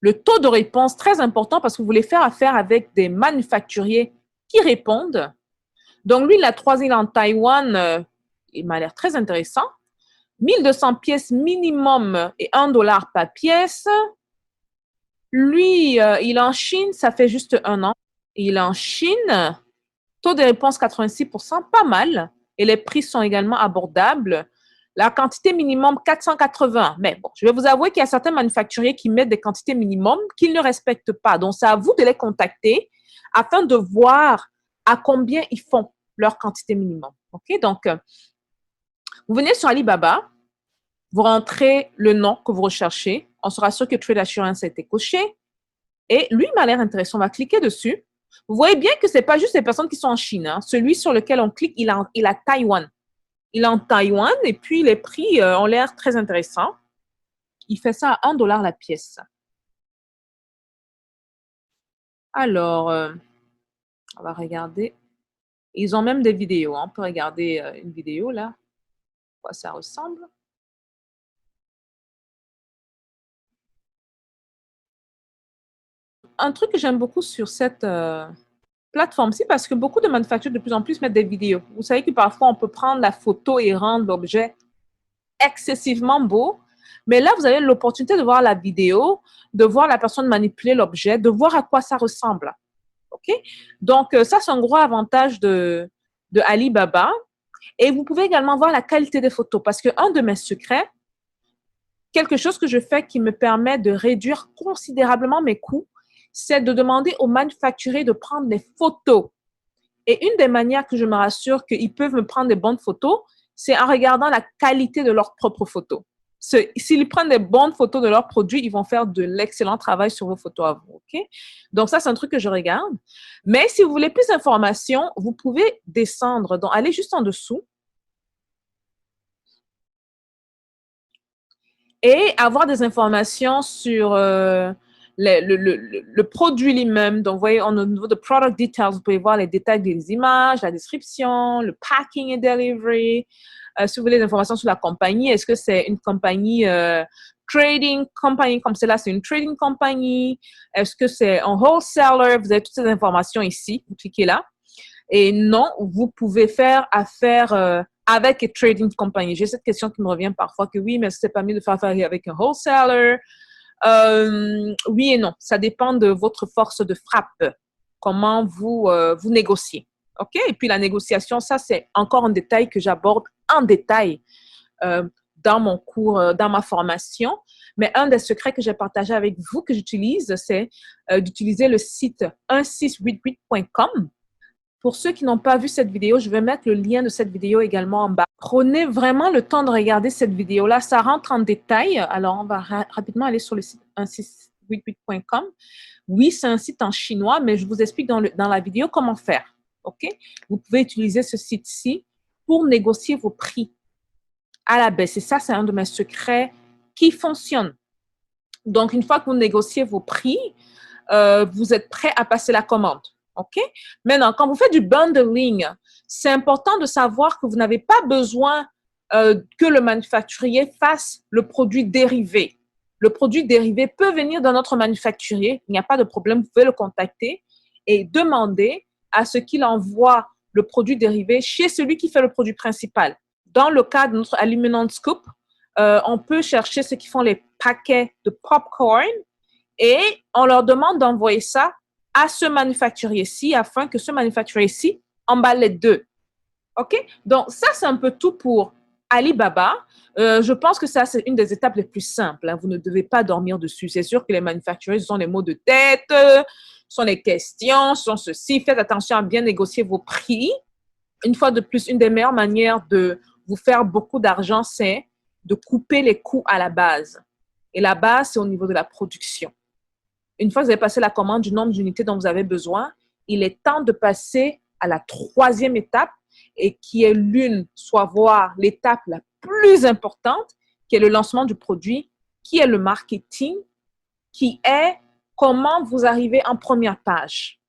Le taux de réponse, très important parce que vous voulez faire affaire avec des manufacturiers qui répondent. Donc, lui, la troisième en Taïwan, il m'a l'air très intéressant. 1200 pièces minimum et $1 par pièce. Lui, il est en Chine, ça fait juste 1 an. Il est en Chine. Taux de réponse 86%, pas mal. Et les prix sont également abordables. La quantité minimum 480. Mais bon, je vais vous avouer qu'il y a certains manufacturiers qui mettent des quantités minimum qu'ils ne respectent pas. Donc, c'est à vous de les contacter afin de voir à combien ils font leur quantité minimum. OK? Donc, vous venez sur Alibaba, vous rentrez le nom que vous recherchez. On sera sûr que Trade Assurance a été coché. Et lui, il m'a l'air intéressant. On va cliquer dessus. Vous voyez bien que ce n'est pas juste les personnes qui sont en Chine. Celui sur lequel on clique, il a Taïwan. Il est en Taïwan et puis les prix ont l'air très intéressants. Il fait ça à $1 la pièce. Alors, on va regarder. Ils ont même des vidéos. On peut regarder une vidéo là. À quoi ça ressemble. Un truc que j'aime beaucoup sur cette plateforme-ci, parce que beaucoup de manufacturiers de plus en plus mettent des vidéos. Vous savez que parfois, on peut prendre la photo et rendre l'objet excessivement beau. Mais là, vous avez l'opportunité de voir la vidéo, de voir la personne manipuler l'objet, de voir à quoi ça ressemble. OK? Donc, ça, c'est un gros avantage de Alibaba. Et vous pouvez également voir la qualité des photos parce qu'un de mes secrets, quelque chose que je fais qui me permet de réduire considérablement mes coûts, c'est de demander aux manufacturiers de prendre des photos. Et une des manières que je me rassure qu'ils peuvent me prendre des bonnes photos, c'est en regardant la qualité de leurs propres photos. S'ils prennent des bonnes photos de leurs produits, ils vont faire de l'excellent travail sur vos photos à vous. OK? Donc, ça, c'est un truc que je regarde. Mais si vous voulez plus d'informations, vous pouvez descendre, donc aller juste en dessous et avoir des informations sur le produit lui-même. Donc, vous voyez, au niveau de product details, vous pouvez voir les détails des images, la description, le packing et delivery. Si vous voulez des informations sur la compagnie, est-ce que c'est une compagnie trading company comme celle-là, c'est une trading company? Est-ce que c'est un wholesaler? Vous avez toutes ces informations ici. Vous cliquez là. Et non, vous pouvez faire affaire avec une trading company. J'ai cette question qui me revient parfois que oui, mais c'est pas mieux de faire affaire avec un wholesaler. Oui et non, ça dépend de votre force de frappe, comment vous négociez. OK? Et puis la négociation, ça, c'est encore un détail que j'aborde en détail dans mon cours, dans ma formation. Mais un des secrets que j'ai partagé avec vous, que j'utilise, c'est d'utiliser le site 1688.com. Pour ceux qui n'ont pas vu cette vidéo, je vais mettre le lien de cette vidéo également en bas. Prenez vraiment le temps de regarder cette vidéo-là. Ça rentre en détail. Alors, on va rapidement aller sur le site 1688.com. Oui, c'est un site en chinois, mais je vous explique dans la vidéo comment faire. OK? Vous pouvez utiliser ce site-ci pour négocier vos prix à la baisse. Et ça, c'est un de mes secrets qui fonctionne. Donc, une fois que vous négociez vos prix, vous êtes prêt à passer la commande. OK? Maintenant, quand vous faites du bundling, c'est important de savoir que vous n'avez pas besoin que le manufacturier fasse le produit dérivé. Le produit dérivé peut venir de notre manufacturier. Il n'y a pas de problème. Vous pouvez le contacter et demander à ce qu'il envoie le produit dérivé chez celui qui fait le produit principal. Dans le cas de notre Aluminum Scoop, on peut chercher ceux qui font les paquets de popcorn et on leur demande d'envoyer ça à ce manufacturier-ci afin que ce manufacturier-ci emballe les deux. OK? Donc, ça, c'est un peu tout pour Alibaba. Je pense que ça, c'est une des étapes les plus simples. Hein. Vous ne devez pas dormir dessus. C'est sûr que les manufacturiers sont les mots de tête, sont les questions, sont ceci. Faites attention à bien négocier vos prix. Une fois de plus, une des meilleures manières de vous faire beaucoup d'argent, c'est de couper les coûts à la base. Et la base, c'est au niveau de la production. Une fois que vous avez passé la commande du nombre d'unités dont vous avez besoin, il est temps de passer à la troisième étape et qui est soit voir l'étape la plus importante, qui est le lancement du produit, qui est le marketing, qui est comment vous arrivez en première page.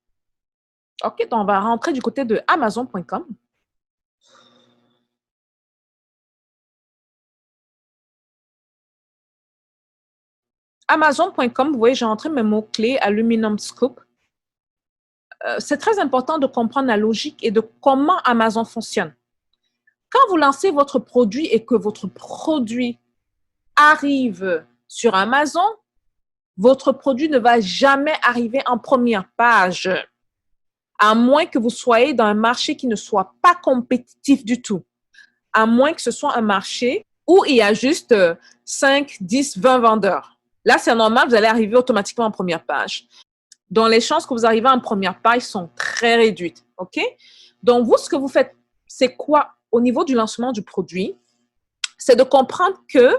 OK, donc on va rentrer du côté de Amazon.com. Amazon.com, vous voyez, j'ai entré mes mots-clés, Aluminum Scoop. C'est très important de comprendre la logique et de comment Amazon fonctionne. Quand vous lancez votre produit et que votre produit arrive sur Amazon, votre produit ne va jamais arriver en première page, à moins que vous soyez dans un marché qui ne soit pas compétitif du tout, à moins que ce soit un marché où il y a juste 5, 10, 20 vendeurs. Là, c'est normal, vous allez arriver automatiquement en première page. Donc, les chances que vous arrivez en première page sont très réduites. OK? Donc, vous, ce que vous faites, c'est quoi au niveau du lancement du produit? C'est de comprendre que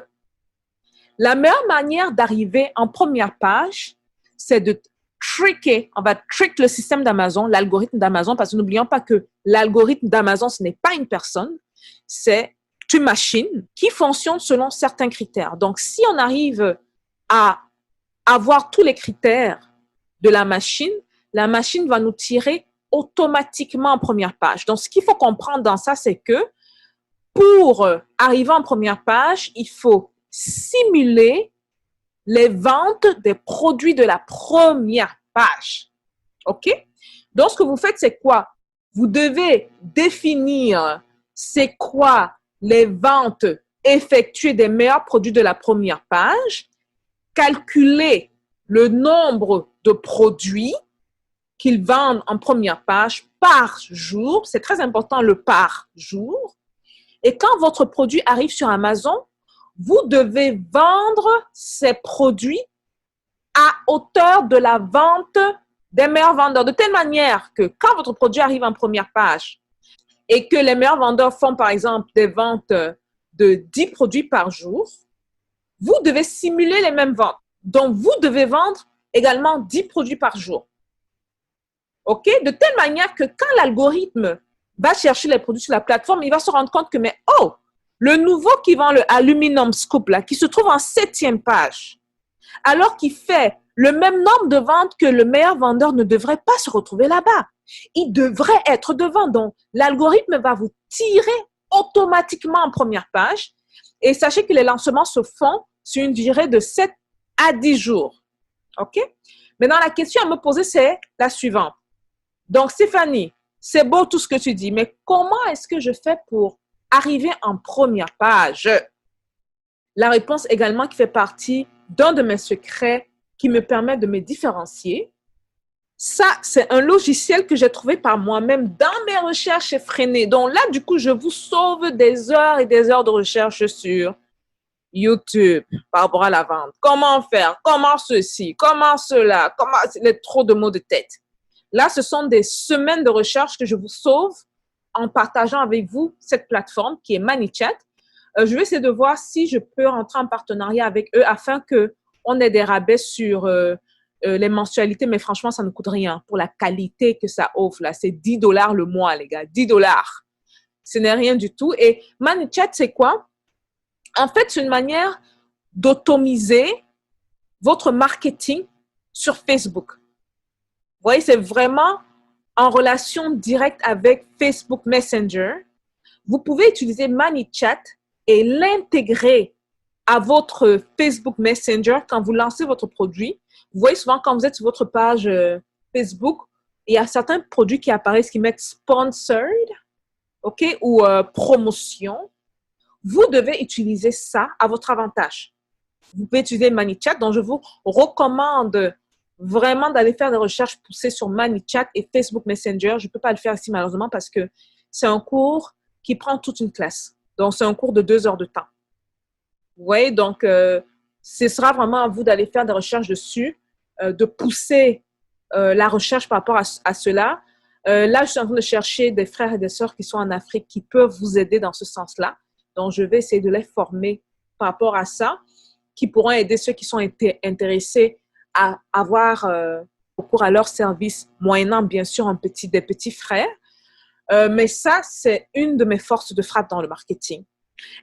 la meilleure manière d'arriver en première page, c'est de tricker, on va trick le système d'Amazon, l'algorithme d'Amazon, parce que n'oublions pas que l'algorithme d'Amazon, ce n'est pas une personne, c'est une machine qui fonctionne selon certains critères. Donc, si on arrive à avoir tous les critères de la machine va nous tirer automatiquement en première page. Donc, ce qu'il faut comprendre dans ça, c'est que pour arriver en première page, il faut simuler les ventes des produits de la première page. OK? Donc, ce que vous faites, c'est quoi? Vous devez définir c'est quoi les ventes effectuées des meilleurs produits de la première page, calculer le nombre de produits qu'ils vendent en première page par jour. C'est très important, le par jour. Et quand votre produit arrive sur Amazon, vous devez vendre ces produits à hauteur de la vente des meilleurs vendeurs. De telle manière que quand votre produit arrive en première page et que les meilleurs vendeurs font, par exemple, des ventes de 10 produits par jour, vous devez simuler les mêmes ventes. Donc, vous devez vendre également 10 produits par jour. OK? De telle manière que quand l'algorithme va chercher les produits sur la plateforme, il va se rendre compte que, mais oh, le nouveau qui vend le Aluminum Scoop, là, qui se trouve en 7e page, alors qu'il fait le même nombre de ventes que le meilleur vendeur ne devrait pas se retrouver là-bas. Il devrait être devant. Donc, l'algorithme va vous tirer automatiquement en première page. Et sachez que les lancements se font sur une durée de 7 à 10 jours. OK? Maintenant, la question à me poser, c'est la suivante. Donc, Stéphanie, c'est beau tout ce que tu dis, mais comment est-ce que je fais pour arriver en première page? La réponse également qui fait partie d'un de mes secrets qui me permet de me différencier. Ça, c'est un logiciel que j'ai trouvé par moi-même dans mes recherches effrénées. Donc là, du coup, je vous sauve des heures et des heures de recherche sur YouTube par rapport à la vente. Comment faire? Comment ceci? Comment cela? Comment... Il trop de mots de tête. Là, ce sont des semaines de recherche que je vous sauve en partageant avec vous cette plateforme qui est ManyChat. Je vais essayer de voir si je peux rentrer en partenariat avec eux afin qu'on ait des rabais sur les mensualités. Mais franchement, ça ne coûte rien pour la qualité que ça offre. Là, c'est $10 le mois, les gars. $10. Ce n'est rien du tout. Et ManyChat, c'est quoi? En fait, c'est une manière d'automiser votre marketing sur Facebook. Vous voyez, c'est vraiment en relation directe avec Facebook Messenger. Vous pouvez utiliser ManyChat et l'intégrer à votre Facebook Messenger quand vous lancez votre produit. Vous voyez souvent quand vous êtes sur votre page Facebook, il y a certains produits qui apparaissent qui mettent sponsored, OK, ou promotion. Vous devez utiliser ça à votre avantage. Vous pouvez utiliser ManyChat, donc je vous recommande vraiment d'aller faire des recherches poussées sur ManyChat et Facebook Messenger. Je ne peux pas le faire ici malheureusement parce que c'est un cours qui prend toute une classe. Donc, c'est un cours de 2 heures de temps. Vous voyez, donc, ce sera vraiment à vous d'aller faire des recherches dessus, de pousser la recherche par rapport à cela. Là, je suis en train de chercher des frères et des sœurs qui sont en Afrique qui peuvent vous aider dans ce sens-là. Donc, je vais essayer de les former par rapport à ça, qui pourront aider ceux qui sont intéressés à avoir recours à leur service, moyennant bien sûr des petits frais. Mais ça, c'est une de mes forces de frappe dans le marketing.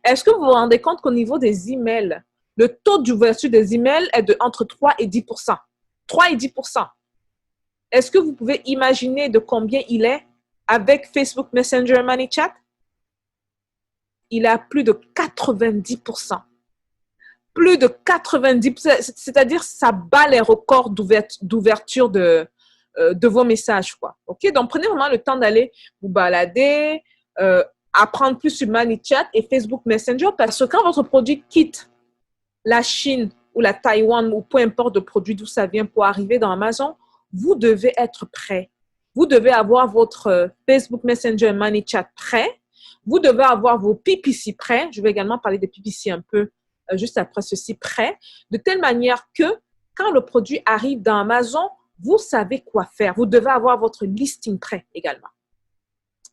Est-ce que vous vous rendez compte qu'au niveau des emails, le taux d'ouverture des emails est de entre 3 et 10 3 et 10 Est-ce que vous pouvez imaginer de combien il est avec Facebook Messenger ManyChat? Il est à plus de 90 plus de 90 c'est-à-dire ça bat les records d'ouverture de vos messages, quoi. OK? Donc, prenez vraiment le temps d'aller vous balader, apprendre plus sur ManyChat et Facebook Messenger parce que quand votre produit quitte la Chine ou la Taïwan ou peu importe le produit d'où ça vient pour arriver dans Amazon, vous devez être prêt. Vous devez avoir votre Facebook Messenger ManyChat prêt. Vous devez avoir vos PPC prêts. Je vais également parler des PPC un peu juste après ceci prêt, de telle manière que quand le produit arrive dans Amazon, vous savez quoi faire. Vous devez avoir votre listing prêt également.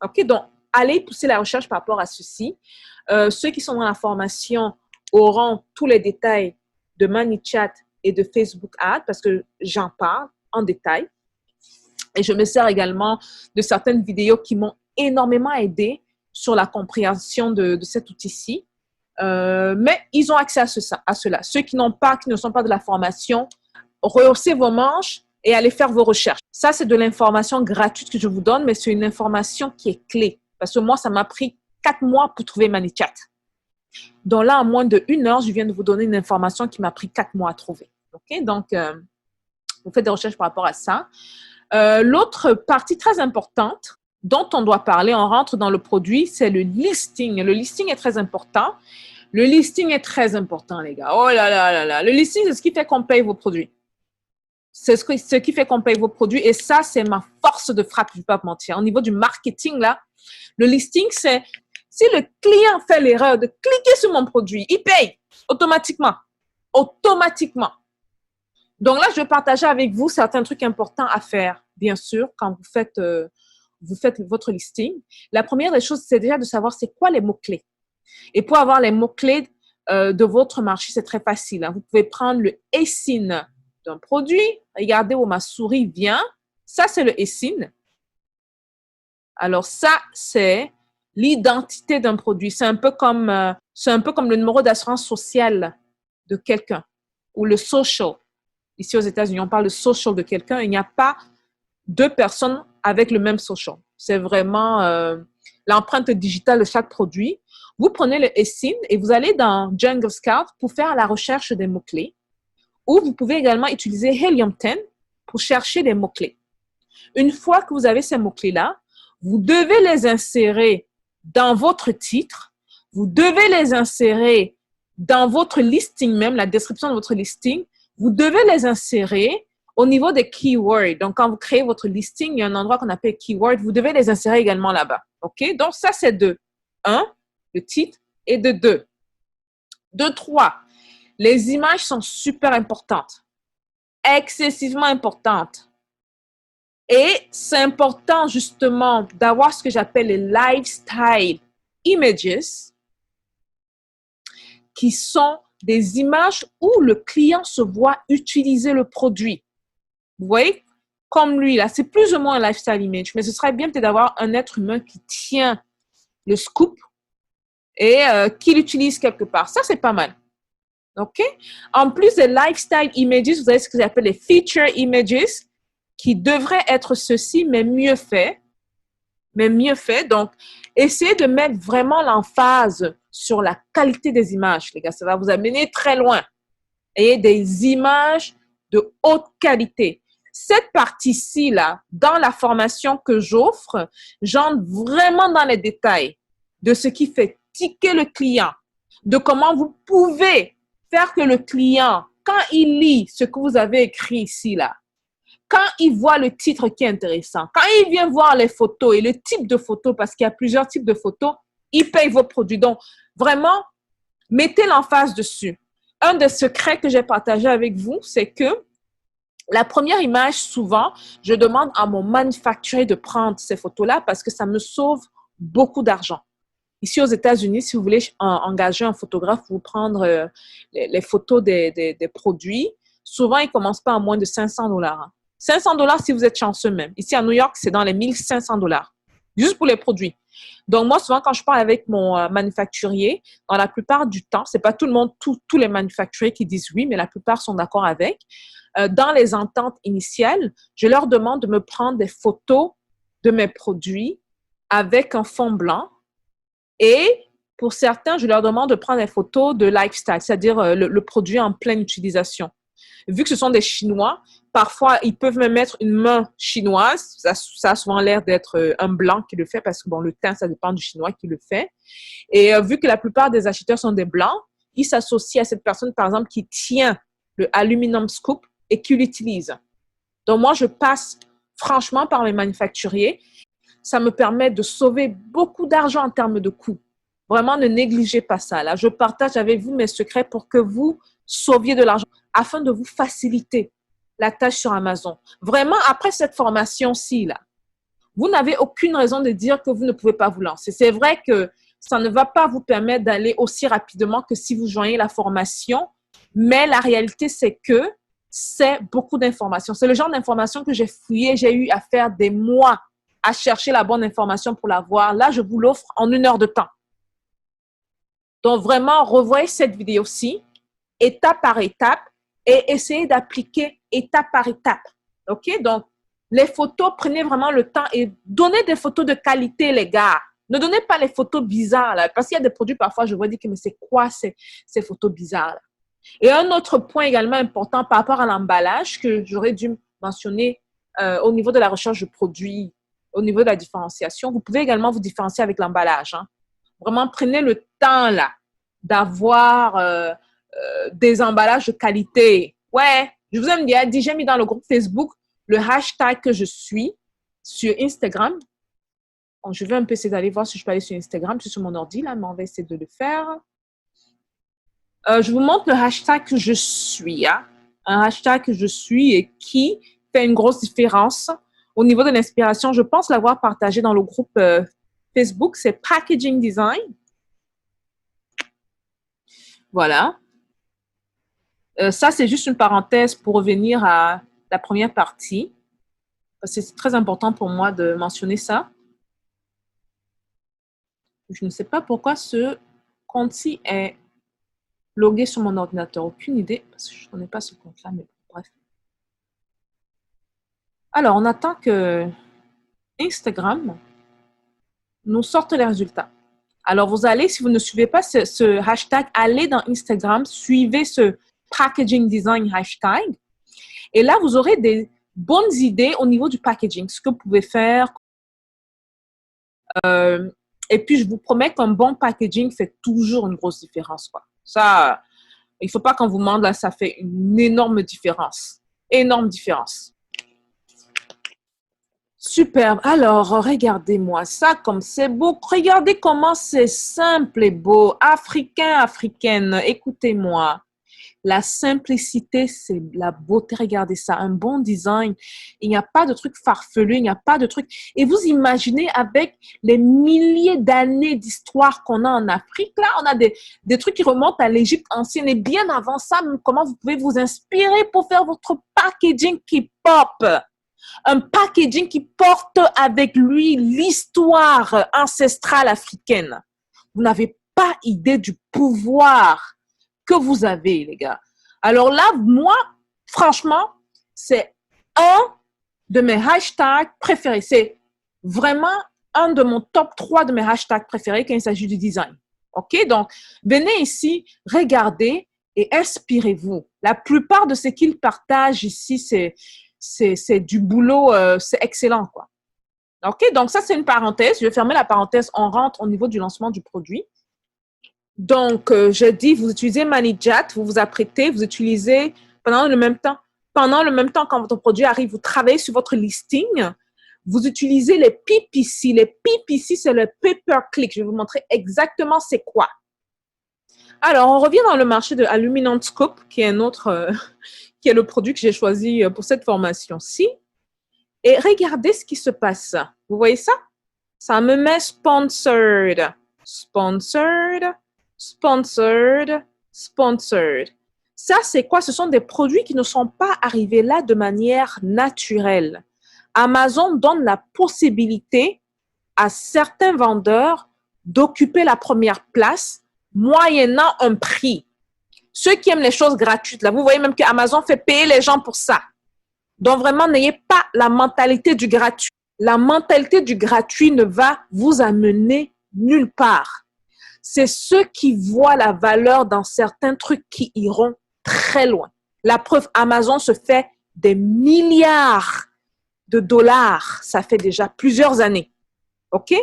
OK? Donc, allez pousser la recherche par rapport à ceci. Ceux qui sont dans la formation auront tous les détails de ManyChat et de Facebook Ads parce que j'en parle en détail. Et je me sers également de certaines vidéos qui m'ont énormément aidé sur la compréhension de cet outil-ci. Mais ils ont accès à cela. Ceux qui ne sont pas de la formation, rehaussez vos manches et allez faire vos recherches. Ça, c'est de l'information gratuite que je vous donne, mais c'est une information qui est clé. Parce que moi, ça m'a pris 4 mois pour trouver ManyChat. Donc là, en moins de 1 heure, je viens de vous donner une information qui m'a pris 4 mois à trouver. OK? Donc, vous faites des recherches par rapport à ça. L'autre partie très importante dont on doit parler, on rentre dans le produit, c'est le listing. Le listing est très important. Le listing est très important, les gars. Oh là là là là. Le listing, c'est ce qui fait qu'on paye vos produits. C'est ce qui fait qu'on paye vos produits. Et ça, c'est ma force de frappe, je ne vais pas mentir. Au niveau du marketing, là, le listing, c'est si le client fait l'erreur de cliquer sur mon produit, il paye automatiquement. Automatiquement. Donc là, je vais partager avec vous certains trucs importants à faire, bien sûr, quand vous faites votre listing. La première des choses, c'est déjà de savoir c'est quoi les mots-clés. Et pour avoir les mots-clés de votre marché, c'est très facile. Hein. Vous pouvez prendre le SIN d'un produit. Regardez où ma souris vient. Ça, c'est le SIN. Alors ça, c'est l'identité d'un produit. C'est un peu comme le numéro d'assurance sociale de quelqu'un ou le social. Ici aux États-Unis, on parle de social de quelqu'un. Il n'y a pas 2 personnes avec le même social. C'est vraiment l'empreinte digitale de chaque produit. Vous prenez le SIN et vous allez dans Jungle Scout pour faire la recherche des mots-clés. Ou vous pouvez également utiliser Helium 10 pour chercher des mots-clés. Une fois que vous avez ces mots-clés-là, vous devez les insérer dans votre titre. Vous devez les insérer dans votre listing même, la description de votre listing. Vous devez les insérer au niveau des keywords. Donc, quand vous créez votre listing, il y a un endroit qu'on appelle keyword. Vous devez les insérer également là-bas. OK? Donc, ça, c'est de 1, le titre, et de 2. De 3, les images sont super importantes. Excessivement importantes. Et c'est important, justement, d'avoir ce que j'appelle les lifestyle images, qui sont des images où le client se voit utiliser le produit. Vous voyez, comme lui, là, c'est plus ou moins un lifestyle image, mais ce serait bien peut-être d'avoir un être humain qui tient le scoop et qui l'utilise quelque part. Ça, c'est pas mal. OK? En plus des lifestyle images, vous avez ce que j'appelle les feature images qui devraient être ceci, mais mieux fait. Mais mieux fait. Donc, essayez de mettre vraiment l'emphase sur la qualité des images, les gars. Ça va vous amener très loin. Ayez des images de haute qualité. Cette partie-ci, là, dans la formation que j'offre, j'entre vraiment dans les détails de ce qui fait tiquer le client, de comment vous pouvez faire que le client, quand il lit ce que vous avez écrit ici, là, quand il voit le titre qui est intéressant, quand il vient voir les photos et le type de photos, parce qu'il y a plusieurs types de photos, il paye vos produits. Donc, vraiment, mettez l'emphase dessus. Un des secrets que j'ai partagé avec vous, c'est que la première image, souvent, je demande à mon manufacturier de prendre ces photos-là parce que ça me sauve beaucoup d'argent. Ici aux États-Unis, si vous voulez engager un photographe pour vous prendre les photos des produits, souvent, ils ne commencent pas à moins de 500 $. 500 $ si vous êtes chanceux même. Ici à New York, c'est dans les 1500 $, juste pour les produits. Donc, moi, souvent, quand je parle avec mon manufacturier, dans la plupart du temps, c'est pas tout le monde, tous les manufacturiers qui disent oui, mais la plupart sont d'accord avec. Dans les ententes initiales, je leur demande de me prendre des photos de mes produits avec un fond blanc et pour certains, je leur demande de prendre des photos de lifestyle, c'est-à-dire le produit en pleine utilisation. Vu que ce sont des Chinois, parfois, ils peuvent me mettre une main chinoise. Ça a souvent l'air d'être un blanc qui le fait parce que bon, le teint, ça dépend du Chinois qui le fait. Et vu que la plupart des acheteurs sont des blancs, ils s'associent à cette personne, par exemple, qui tient le aluminum scoop et qui l'utilise. Donc, moi, je passe franchement par mes manufacturiers. Ça me permet de sauver beaucoup d'argent en termes de coûts. Vraiment, ne négligez pas ça. Là, je partage avec vous mes secrets pour que vous sauviez de l'argent afin de vous faciliter la tâche sur Amazon. Vraiment, après cette formation-ci, là, vous n'avez aucune raison de dire que vous ne pouvez pas vous lancer. C'est vrai que ça ne va pas vous permettre d'aller aussi rapidement que si vous joignez la formation, mais la réalité, c'est que c'est beaucoup d'informations. C'est le genre d'informations que j'ai fouillé, j'ai eu à faire des mois à chercher la bonne information pour l'avoir. Là, je vous l'offre en 1 heure de temps. Donc, vraiment, revoyez cette vidéo-ci, étape par étape, et essayez d'appliquer étape par étape. OK? Donc, les photos, prenez vraiment le temps et donnez des photos de qualité, les gars. Ne donnez pas les photos bizarres, là, parce qu'il y a des produits, parfois, je vois dire que mais c'est quoi ces photos bizarres, là? Et un autre point également important par rapport à l'emballage que j'aurais dû mentionner au niveau de la recherche de produits, au niveau de la différenciation, vous pouvez également vous différencier avec l'emballage. Hein. Vraiment, prenez le temps là d'avoir des emballages de qualité. Ouais, je vous ai dit, j'ai mis dans le groupe Facebook le hashtag que je suis sur Instagram. Bon, je vais un peu essayer d'aller voir si je peux aller sur Instagram. Je suis sur mon ordi là, mais on va essayer de le faire. Je vous montre le hashtag que je suis. Hein? Un hashtag que je suis et qui fait une grosse différence. Au niveau de l'inspiration, je pense l'avoir partagé dans le groupe Facebook. C'est Packaging Design. Voilà. Ça, c'est juste une parenthèse pour revenir à la première partie. C'est très important pour moi de mentionner ça. Je ne sais pas pourquoi ce compte-ci est logué sur mon ordinateur. Aucune idée, parce que je ne connais pas ce compte-là, mais bref. Alors, on attend que Instagram nous sorte les résultats. Alors, vous allez, si vous ne suivez pas ce hashtag, allez dans Instagram, suivez ce Packaging Design hashtag. Et là, vous aurez des bonnes idées au niveau du packaging, ce que vous pouvez faire. Et puis, je vous promets qu'un bon packaging fait toujours une grosse différence, quoi. Ça, il ne faut pas qu'on vous mente, là, ça fait une énorme différence. Énorme différence. Superbe. Alors, regardez-moi ça comme c'est beau. Regardez comment c'est simple et beau. Africain, africaine, écoutez-moi. La simplicité, c'est la beauté. Regardez ça, un bon design. Il n'y a pas de truc farfelu, il n'y a pas de truc. Et vous imaginez avec les milliers d'années d'histoire qu'on a en Afrique, là, on a des trucs qui remontent à l'Égypte ancienne. Et bien avant ça, comment vous pouvez vous inspirer pour faire votre packaging qui pop? Un packaging qui porte avec lui l'histoire ancestrale africaine. Vous n'avez pas idée du pouvoir que vous avez, les gars. Alors là, moi, franchement, c'est un de mes hashtags préférés. C'est vraiment un de mon top 3 de mes hashtags préférés quand il s'agit du design. OK? Donc, venez ici, regardez et inspirez-vous. La plupart de ce qu'ils partagent ici, c'est du boulot, c'est excellent, quoi. OK? Donc, ça, c'est une parenthèse. Je vais fermer la parenthèse. On rentre au niveau du lancement du produit. Donc, je dis, vous utilisez ManyChat, vous vous apprêtez, vous utilisez pendant le même temps, quand votre produit arrive, vous travaillez sur votre listing, vous utilisez les PPC. Les PPC, c'est le pay-per-click. Je vais vous montrer exactement c'est quoi. Alors, on revient dans le marché de Aluminum Scoop, qui est un autre, qui est le produit que j'ai choisi pour cette formation-ci. Et regardez ce qui se passe. Vous voyez ça? Ça me met sponsored, sponsored, sponsored, sponsored. Ça, c'est quoi? Ce sont des produits qui ne sont pas arrivés là de manière naturelle. Amazon donne la possibilité à certains vendeurs d'occuper la première place moyennant un prix. Ceux qui aiment les choses gratuites, là, vous voyez même qu'Amazon fait payer les gens pour ça. Donc, vraiment, n'ayez pas la mentalité du gratuit. La mentalité du gratuit ne va vous amener nulle part. C'est ceux qui voient la valeur dans certains trucs qui iront très loin. La preuve, Amazon se fait des milliards de dollars. Ça fait déjà plusieurs années. OK?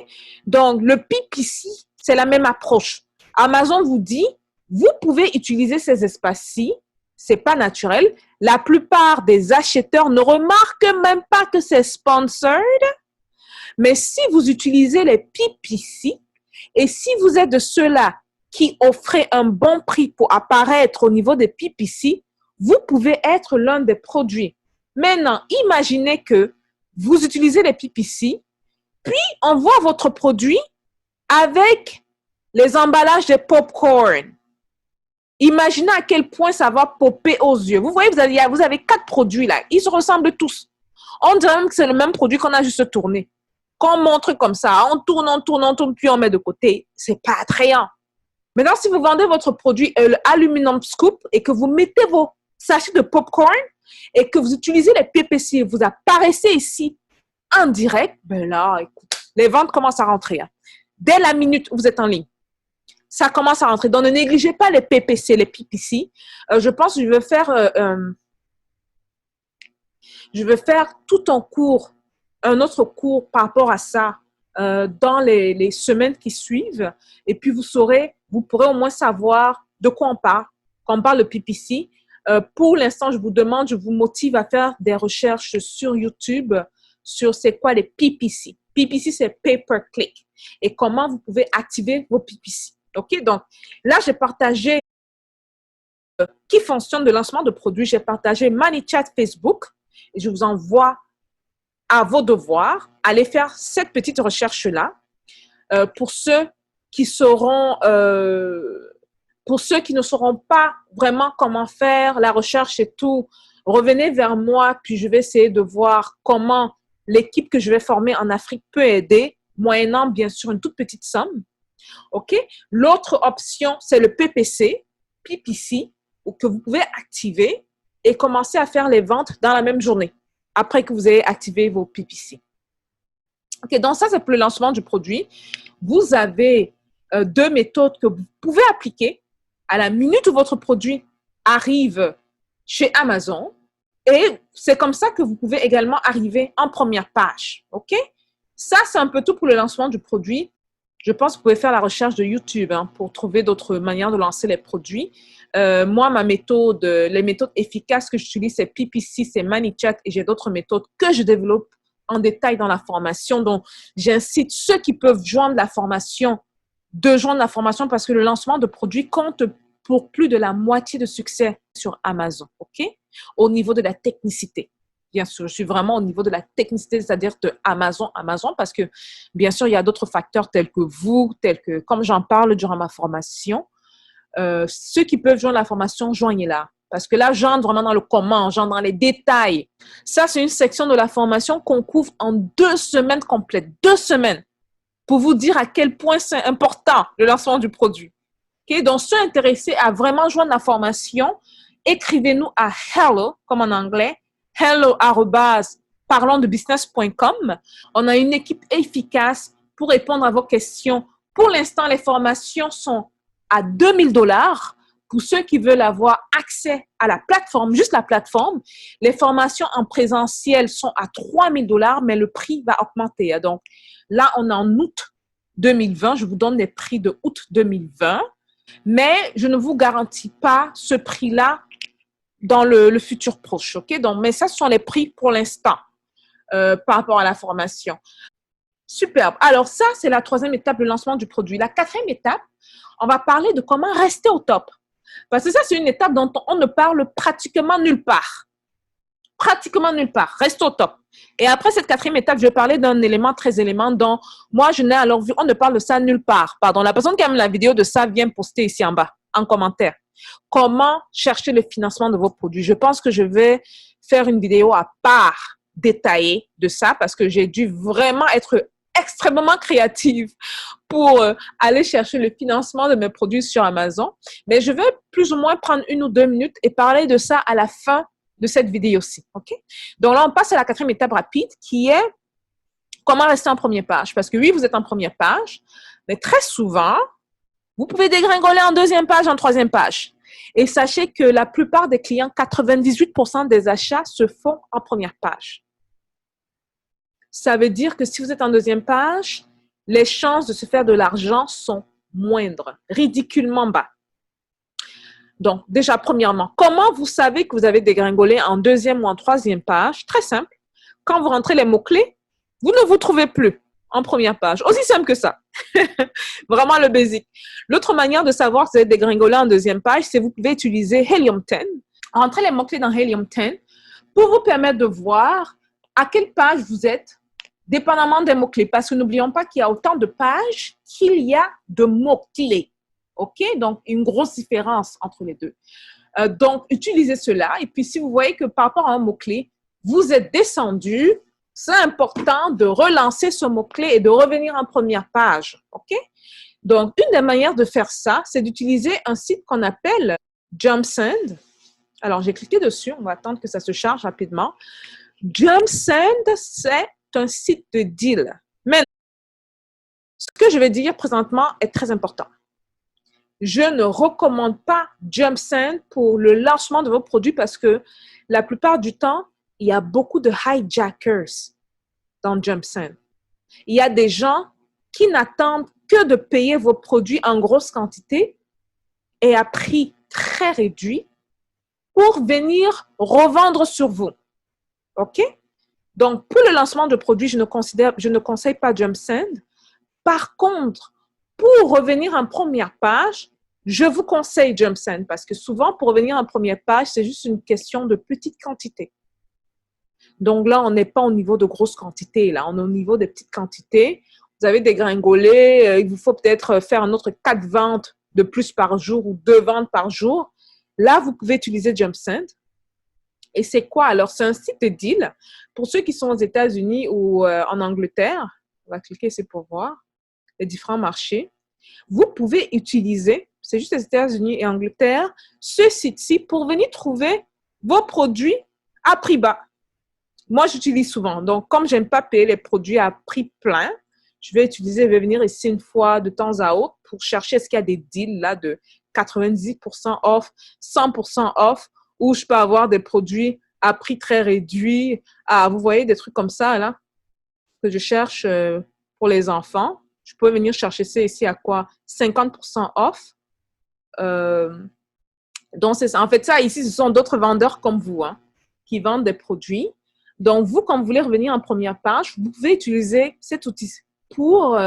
Donc, le PPC, c'est la même approche. Amazon vous dit, vous pouvez utiliser ces espaces-ci, c'est pas naturel. La plupart des acheteurs ne remarquent même pas que c'est sponsored. Mais si vous utilisez les PPC et si vous êtes de ceux-là qui offraient un bon prix pour apparaître au niveau des PPC, vous pouvez être l'un des produits. Maintenant, imaginez que vous utilisez les PPC, puis on voit votre produit avec les emballages de popcorn. Imaginez à quel point ça va popper aux yeux. Vous voyez, vous avez 4 produits là. Ils se ressemblent tous. On dirait même que c'est le même produit qu'on a juste tourné. Qu'on montre comme ça, on tourne, puis on met de côté. C'est pas attrayant. Maintenant, si vous vendez votre produit Aluminum Scoop et que vous mettez vos sachets de popcorn et que vous utilisez les PPC, vous apparaissez ici en direct, ben là, écoute, les ventes commencent à rentrer. Hein. Dès la minute où vous êtes en ligne, ça commence à rentrer. Donc, ne négligez pas les PPC, les PPC. Je pense que je vais faire tout un autre cours par rapport à ça dans les semaines qui suivent. Et puis, vous pourrez au moins savoir de quoi on parle. Quand on parle de PPC, pour l'instant, je vous motive à faire des recherches sur YouTube sur c'est quoi les PPC. PPC, c'est pay-per-click. Et comment vous pouvez activer vos PPC. OK? Donc, là, j'ai partagé qui fonctionne de lancement de produits. J'ai partagé ManyChat Facebook et je vous envoie à vos devoirs. Allez faire cette petite recherche-là. Pour ceux qui ne sauront pas vraiment comment faire la recherche et tout, revenez vers moi, puis je vais essayer de voir comment l'équipe que je vais former en Afrique peut aider, moyennant bien sûr une toute petite somme. OK? L'autre option, c'est le PPC, PPC, que vous pouvez activer et commencer à faire les ventes dans la même journée, après que vous ayez activé vos PPC. OK, donc ça, c'est pour le lancement du produit. Vous avez 2 méthodes que vous pouvez appliquer à la minute où votre produit arrive chez Amazon. Et c'est comme ça que vous pouvez également arriver en première page. OK? Ça, c'est un peu tout pour le lancement du produit. Je pense que vous pouvez faire la recherche de YouTube pour trouver d'autres manières de lancer les produits. Moi, les méthodes efficaces que j'utilise, c'est PPC, c'est ManyChat et j'ai d'autres méthodes que je développe en détail dans la formation. Donc, j'incite ceux qui peuvent joindre la formation de joindre la formation parce que le lancement de produits compte pour plus de la moitié de succès sur Amazon. OK? Au niveau de la technicité. Bien sûr, je suis vraiment au niveau de la technicité, c'est-à-dire de Amazon, parce que, bien sûr, il y a d'autres facteurs tels que, comme j'en parle durant ma formation, ceux qui peuvent joindre la formation, joignez-la. Parce que là, j'entre vraiment dans le comment, j'entre dans les détails. Ça, c'est une section de la formation qu'on couvre en 2 semaines complètes. 2 semaines. pour vous dire à quel point c'est important le lancement du produit. Okay? Donc, ceux intéressés à vraiment joindre la formation, écrivez-nous à hello, comme en anglais, hello@parlonsdebusiness.com. On a une équipe efficace pour répondre à vos questions. Pour l'instant, les formations sont à $2,000 pour ceux qui veulent avoir accès à la plateforme, juste la plateforme. Les formations en présentiel sont à $3,000, mais le prix va augmenter. Donc, là, on est en août 2020. Je vous donne les prix de août 2020, mais je ne vous garantis pas ce prix-là dans le futur proche. Okay? Donc, mais ça, ce sont les prix pour l'instant par rapport à la formation. Superbe. Alors, ça, c'est la troisième étape, le lancement du produit. La quatrième étape, on va parler de comment rester au top. Parce que ça, c'est une étape dont on ne parle pratiquement nulle part. Pratiquement nulle part. Reste au top. Et après cette quatrième étape, je vais parler d'un élément, très élément dont moi, je n'ai alors vu, on ne parle de ça nulle part. Pardon, la personne qui aime la vidéo de ça vient poster ici en bas, en commentaire. Comment chercher le financement de vos produits. Je pense que je vais faire une vidéo à part détaillée de ça parce que j'ai dû vraiment être extrêmement créative pour aller chercher le financement de mes produits sur Amazon. Mais je vais plus ou moins prendre 1 ou 2 minutes et parler de ça à la fin de cette vidéo-ci. OK? Donc là, on passe à la quatrième étape rapide qui est comment rester en première page. Parce que oui, vous êtes en première page, mais très souvent, vous pouvez dégringoler en deuxième page, en troisième page. Et sachez que la plupart des clients, 98% des achats se font en première page. Ça veut dire que si vous êtes en deuxième page, les chances de se faire de l'argent sont moindres, ridiculement bas. Donc, déjà, premièrement, comment vous savez que vous avez dégringolé en deuxième ou en troisième page? Très simple. Quand vous rentrez les mots-clés, vous ne vous trouvez plus en première page. Aussi simple que ça. Vraiment le basic. L'autre manière de savoir si vous avez dégringolé en deuxième page, c'est que vous pouvez utiliser Helium 10. Rentrez les mots-clés dans Helium 10 pour vous permettre de voir à quelle page vous êtes, dépendamment des mots-clés. Parce que n'oublions pas qu'il y a autant de pages qu'il y a de mots-clés. OK? Donc, une grosse différence entre les deux. Donc, utilisez cela. Et puis, si vous voyez que par rapport à un mot-clé, vous êtes descendu, c'est important de relancer ce mot-clé et de revenir en première page. OK? Donc, une des manières de faire ça, c'est d'utiliser un site qu'on appelle JumpSend. Alors, j'ai cliqué dessus. On va attendre que ça se charge rapidement. JumpSend, c'est un site de deal. Mais ce que je vais dire présentement est très important. Je ne recommande pas JumpSend pour le lancement de vos produits parce que la plupart du temps, il y a beaucoup de hijackers dans JumpSend. Il y a des gens qui n'attendent que de payer vos produits en grosse quantité et à prix très réduit pour venir revendre sur vous. OK? Donc, pour le lancement de produits, je ne conseille pas JumpSend. Par contre, pour revenir en première page, je vous conseille JumpSend parce que souvent, pour revenir en première page, c'est juste une question de petite quantité. Donc là, on n'est pas au niveau de grosses quantités. Là, on est au niveau des petites quantités. Vous avez dégringolé. Il vous faut peut-être faire un autre 4 ventes de plus par jour ou 2 ventes par jour. Là, vous pouvez utiliser JumpSend. Et c'est quoi? Alors, c'est un site de deal. Pour ceux qui sont aux États-Unis ou en Angleterre, on va cliquer ici pour voir les différents marchés. Vous pouvez utiliser, c'est juste les États-Unis et Angleterre, ce site-ci pour venir trouver vos produits à prix bas. Moi, j'utilise souvent. Donc, comme je n'aime pas payer les produits à prix plein, je vais venir ici une fois de temps à autre pour chercher est-ce qu'il y a des deals là de 90% off, 100% off, où je peux avoir des produits à prix très réduit. Ah, vous voyez des trucs comme ça là que je cherche pour les enfants. Je peux venir chercher ça ici à quoi? 50% off. Donc, c'est ça. En fait, ça ici, ce sont d'autres vendeurs comme vous qui vendent des produits. Donc, vous, quand vous voulez revenir en première page, vous pouvez utiliser cet outil pour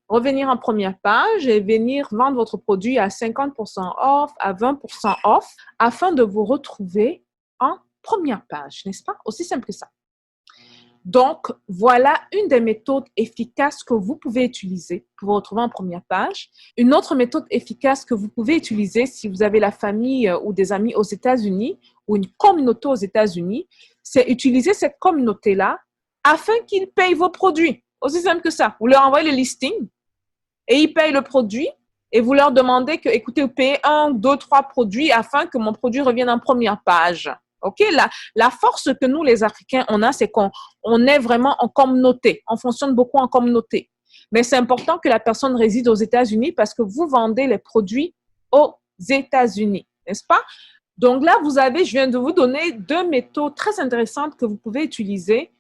revenir en première page et venir vendre votre produit à 50% off, à 20% off, afin de vous retrouver en première page, n'est-ce pas? Aussi simple que ça. Donc, voilà une des méthodes efficaces que vous pouvez utiliser pour vous retrouver en première page. Une autre méthode efficace que vous pouvez utiliser si vous avez la famille ou des amis aux États-Unis ou une communauté aux États-Unis, c'est utiliser cette communauté-là afin qu'ils payent vos produits. Aussi simple que ça. Vous leur envoyez le listing et ils payent le produit et vous leur demandez que, écoutez, vous payez 1, 2, 3 produits afin que mon produit revienne en première page. OK? La force que nous, les Africains, on a, c'est qu'on est vraiment en communauté. On fonctionne beaucoup en communauté. Mais c'est important que la personne réside aux États-Unis parce que vous vendez les produits aux États-Unis, n'est-ce pas? Donc là, je viens de vous donner 2 méthodes très intéressantes que vous pouvez utiliser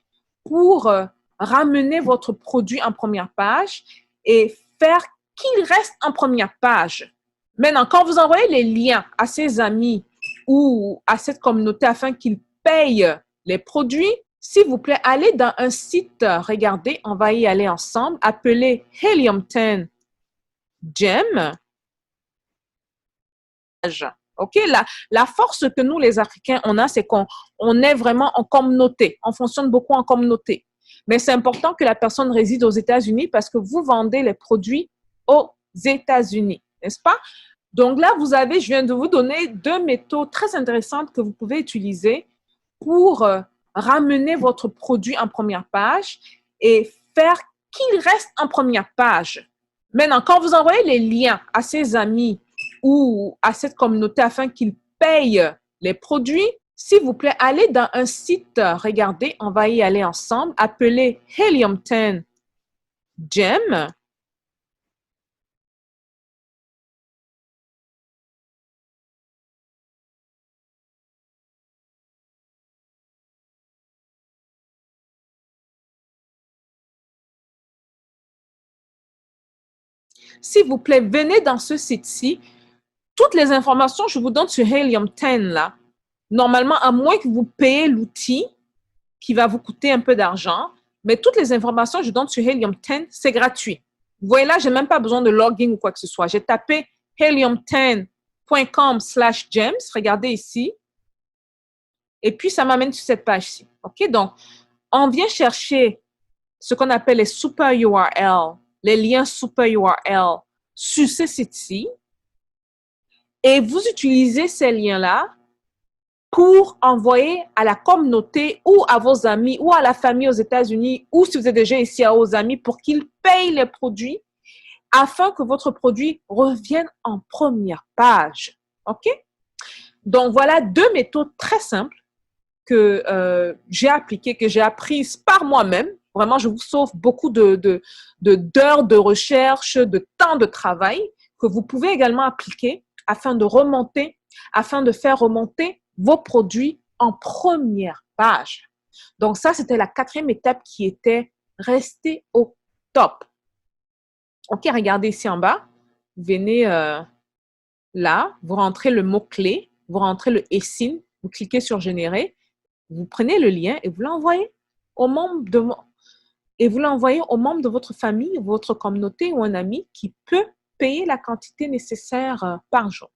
pour ramener votre produit en première page et faire qu'il reste en première page. Maintenant, quand vous envoyez les liens à ses amis ou à cette communauté afin qu'ils payent les produits, s'il vous plaît, allez dans un site, regardez, on va y aller ensemble, appelé Helium 10 Gem. OK? La force que nous, les Africains, on a, c'est qu'on est vraiment en communauté. On fonctionne beaucoup en communauté. Mais c'est important que la personne réside aux États-Unis parce que vous vendez les produits aux États-Unis, n'est-ce pas? Donc là, je viens de vous donner 2 méthodes très intéressantes que vous pouvez utiliser pour ramener votre produit en première page et faire qu'il reste en première page. Maintenant, quand vous envoyez les liens à ses amis ou à cette communauté afin qu'ils payent les produits, s'il vous plaît, allez dans un site, regardez, on va y aller ensemble, appelé Helium 10 Gem. S'il vous plaît, venez dans ce site-ci. Toutes les informations, je vous donne sur Helium 10 là. Normalement, à moins que vous payez l'outil qui va vous coûter un peu d'argent, mais toutes les informations que je donne sur Helium 10, c'est gratuit. Vous voyez là, je n'ai même pas besoin de login ou quoi que ce soit. J'ai tapé helium10.com/gems. Regardez ici. Et puis, ça m'amène sur cette page-ci. OK? Donc, on vient chercher ce qu'on appelle les super URL, les liens super URL sur ce site-ci. Et vous utilisez ces liens-là pour envoyer à la communauté ou à vos amis ou à la famille aux États-Unis ou si vous êtes déjà ici à vos amis pour qu'ils payent les produits afin que votre produit revienne en première page. OK? Donc, voilà 2 méthodes très simples que j'ai appliquées, que j'ai apprises par moi-même. Vraiment, je vous sauve beaucoup d'heures de recherche, de temps de travail que vous pouvez également appliquer afin de faire remonter vos produits en première page. Donc ça, c'était la 4e étape qui était rester au top. OK, regardez ici en bas. Vous venez là, vous rentrez le mot-clé, vous rentrez le eSIN, vous cliquez sur générer, vous prenez le lien et vous l'envoyez aux membres de votre famille, votre communauté ou un ami qui peut payer la quantité nécessaire par jour.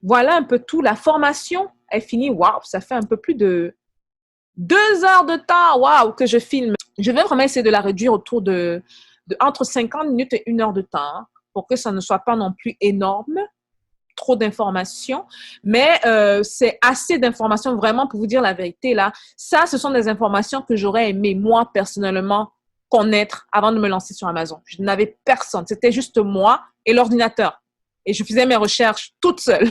Voilà un peu tout. La formation est finie. Waouh, ça fait un peu plus de 2 heures de temps. Waouh, que je filme. Je vais vraiment essayer de la réduire autour de entre 50 minutes et 1 heure de temps pour que ça ne soit pas non plus énorme, trop d'informations. Mais c'est assez d'informations vraiment pour vous dire la vérité là. Ça, ce sont des informations que j'aurais aimé moi personnellement connaître avant de me lancer sur Amazon. Je n'avais personne. C'était juste moi et l'ordinateur. Et je faisais mes recherches toute seule.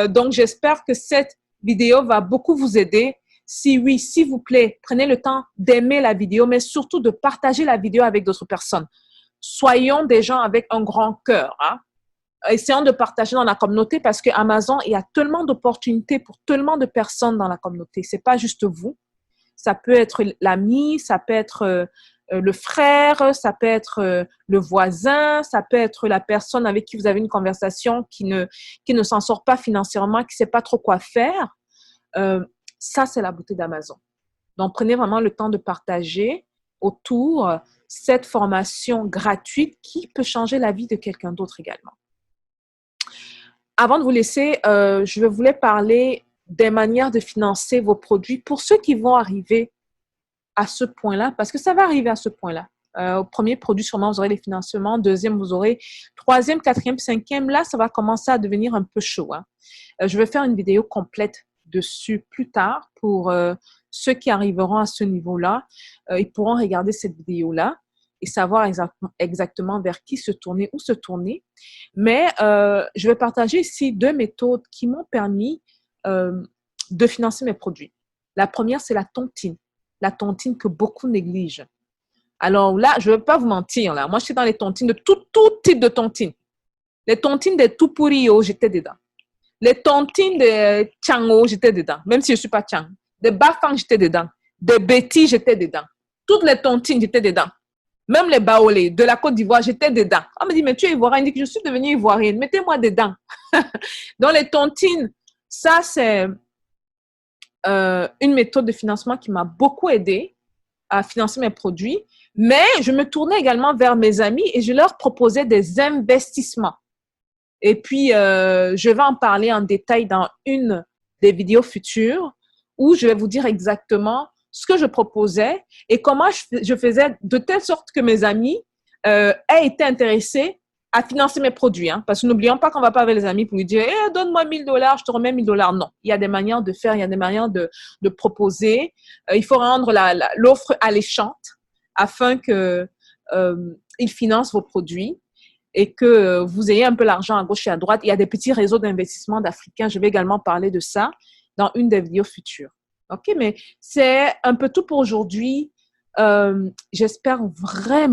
Donc, j'espère que cette vidéo va beaucoup vous aider. Si oui, s'il vous plaît, prenez le temps d'aimer la vidéo, mais surtout de partager la vidéo avec d'autres personnes. Soyons des gens avec un grand cœur. Hein? Essayons de partager dans la communauté parce que Amazon, il y a tellement d'opportunités pour tellement de personnes dans la communauté. C'est pas juste vous. Ça peut être l'ami, ça peut être le frère, ça peut être le voisin, ça peut être la personne avec qui vous avez une conversation qui ne s'en sort pas financièrement, qui ne sait pas trop quoi faire. Ça, c'est la beauté d'Amazon. Donc, prenez vraiment le temps de partager autour cette formation gratuite qui peut changer la vie de quelqu'un d'autre également. Avant de vous laisser, je voulais parler des manières de financer vos produits pour ceux qui vont arriver à ce point-là, parce que ça va arriver à ce point-là. Au premier produit, sûrement, vous aurez les financements. Deuxième, vous aurez troisième, quatrième, cinquième. Là, ça va commencer à devenir un peu chaud. Hein. Je vais faire une vidéo complète dessus plus tard pour ceux qui arriveront à ce niveau-là, ils pourront regarder cette vidéo-là et savoir exactement vers qui se tourner, où se tourner. Mais je vais partager ici 2 méthodes qui m'ont permis de financer mes produits. La première, c'est la tontine que beaucoup négligent. Alors là, je ne vais pas vous mentir, là. Moi, je suis dans les tontines de tout type de tontines. Les tontines de Tupurio, j'étais dedans. Les tontines de Tchango, j'étais dedans. Même si je ne suis pas Tchang. De Bafang, j'étais dedans. De Betty, j'étais dedans. Toutes les tontines, j'étais dedans. Même les baolés de la Côte d'Ivoire, j'étais dedans. On me dit, mais tu es ivoirienne. Je dis que je suis devenue ivoirienne. Mettez-moi dedans. Donc, les tontines, ça, c'est une méthode de financement qui m'a beaucoup aidée à financer mes produits. Mais je me tournais également vers mes amis et je leur proposais des investissements. Et puis, je vais en parler en détail dans une des vidéos futures où je vais vous dire exactement ce que je proposais et comment je faisais de telle sorte que mes amis aient été intéressés à financer mes produits. Hein, parce que n'oublions pas qu'on ne va pas avec les amis pour lui dire hey, « donne-moi 1 000 $, je te remets 1 000 $. » Non, il y a des manières de faire, il y a des manières de proposer. Il faut rendre l'offre alléchante afin qu'ils financent vos produits et que vous ayez un peu l'argent à gauche et à droite. Il y a des petits réseaux d'investissement d'Africains. Je vais également parler de ça dans une des vidéos futures. OK, mais c'est un peu tout pour aujourd'hui. J'espère vraiment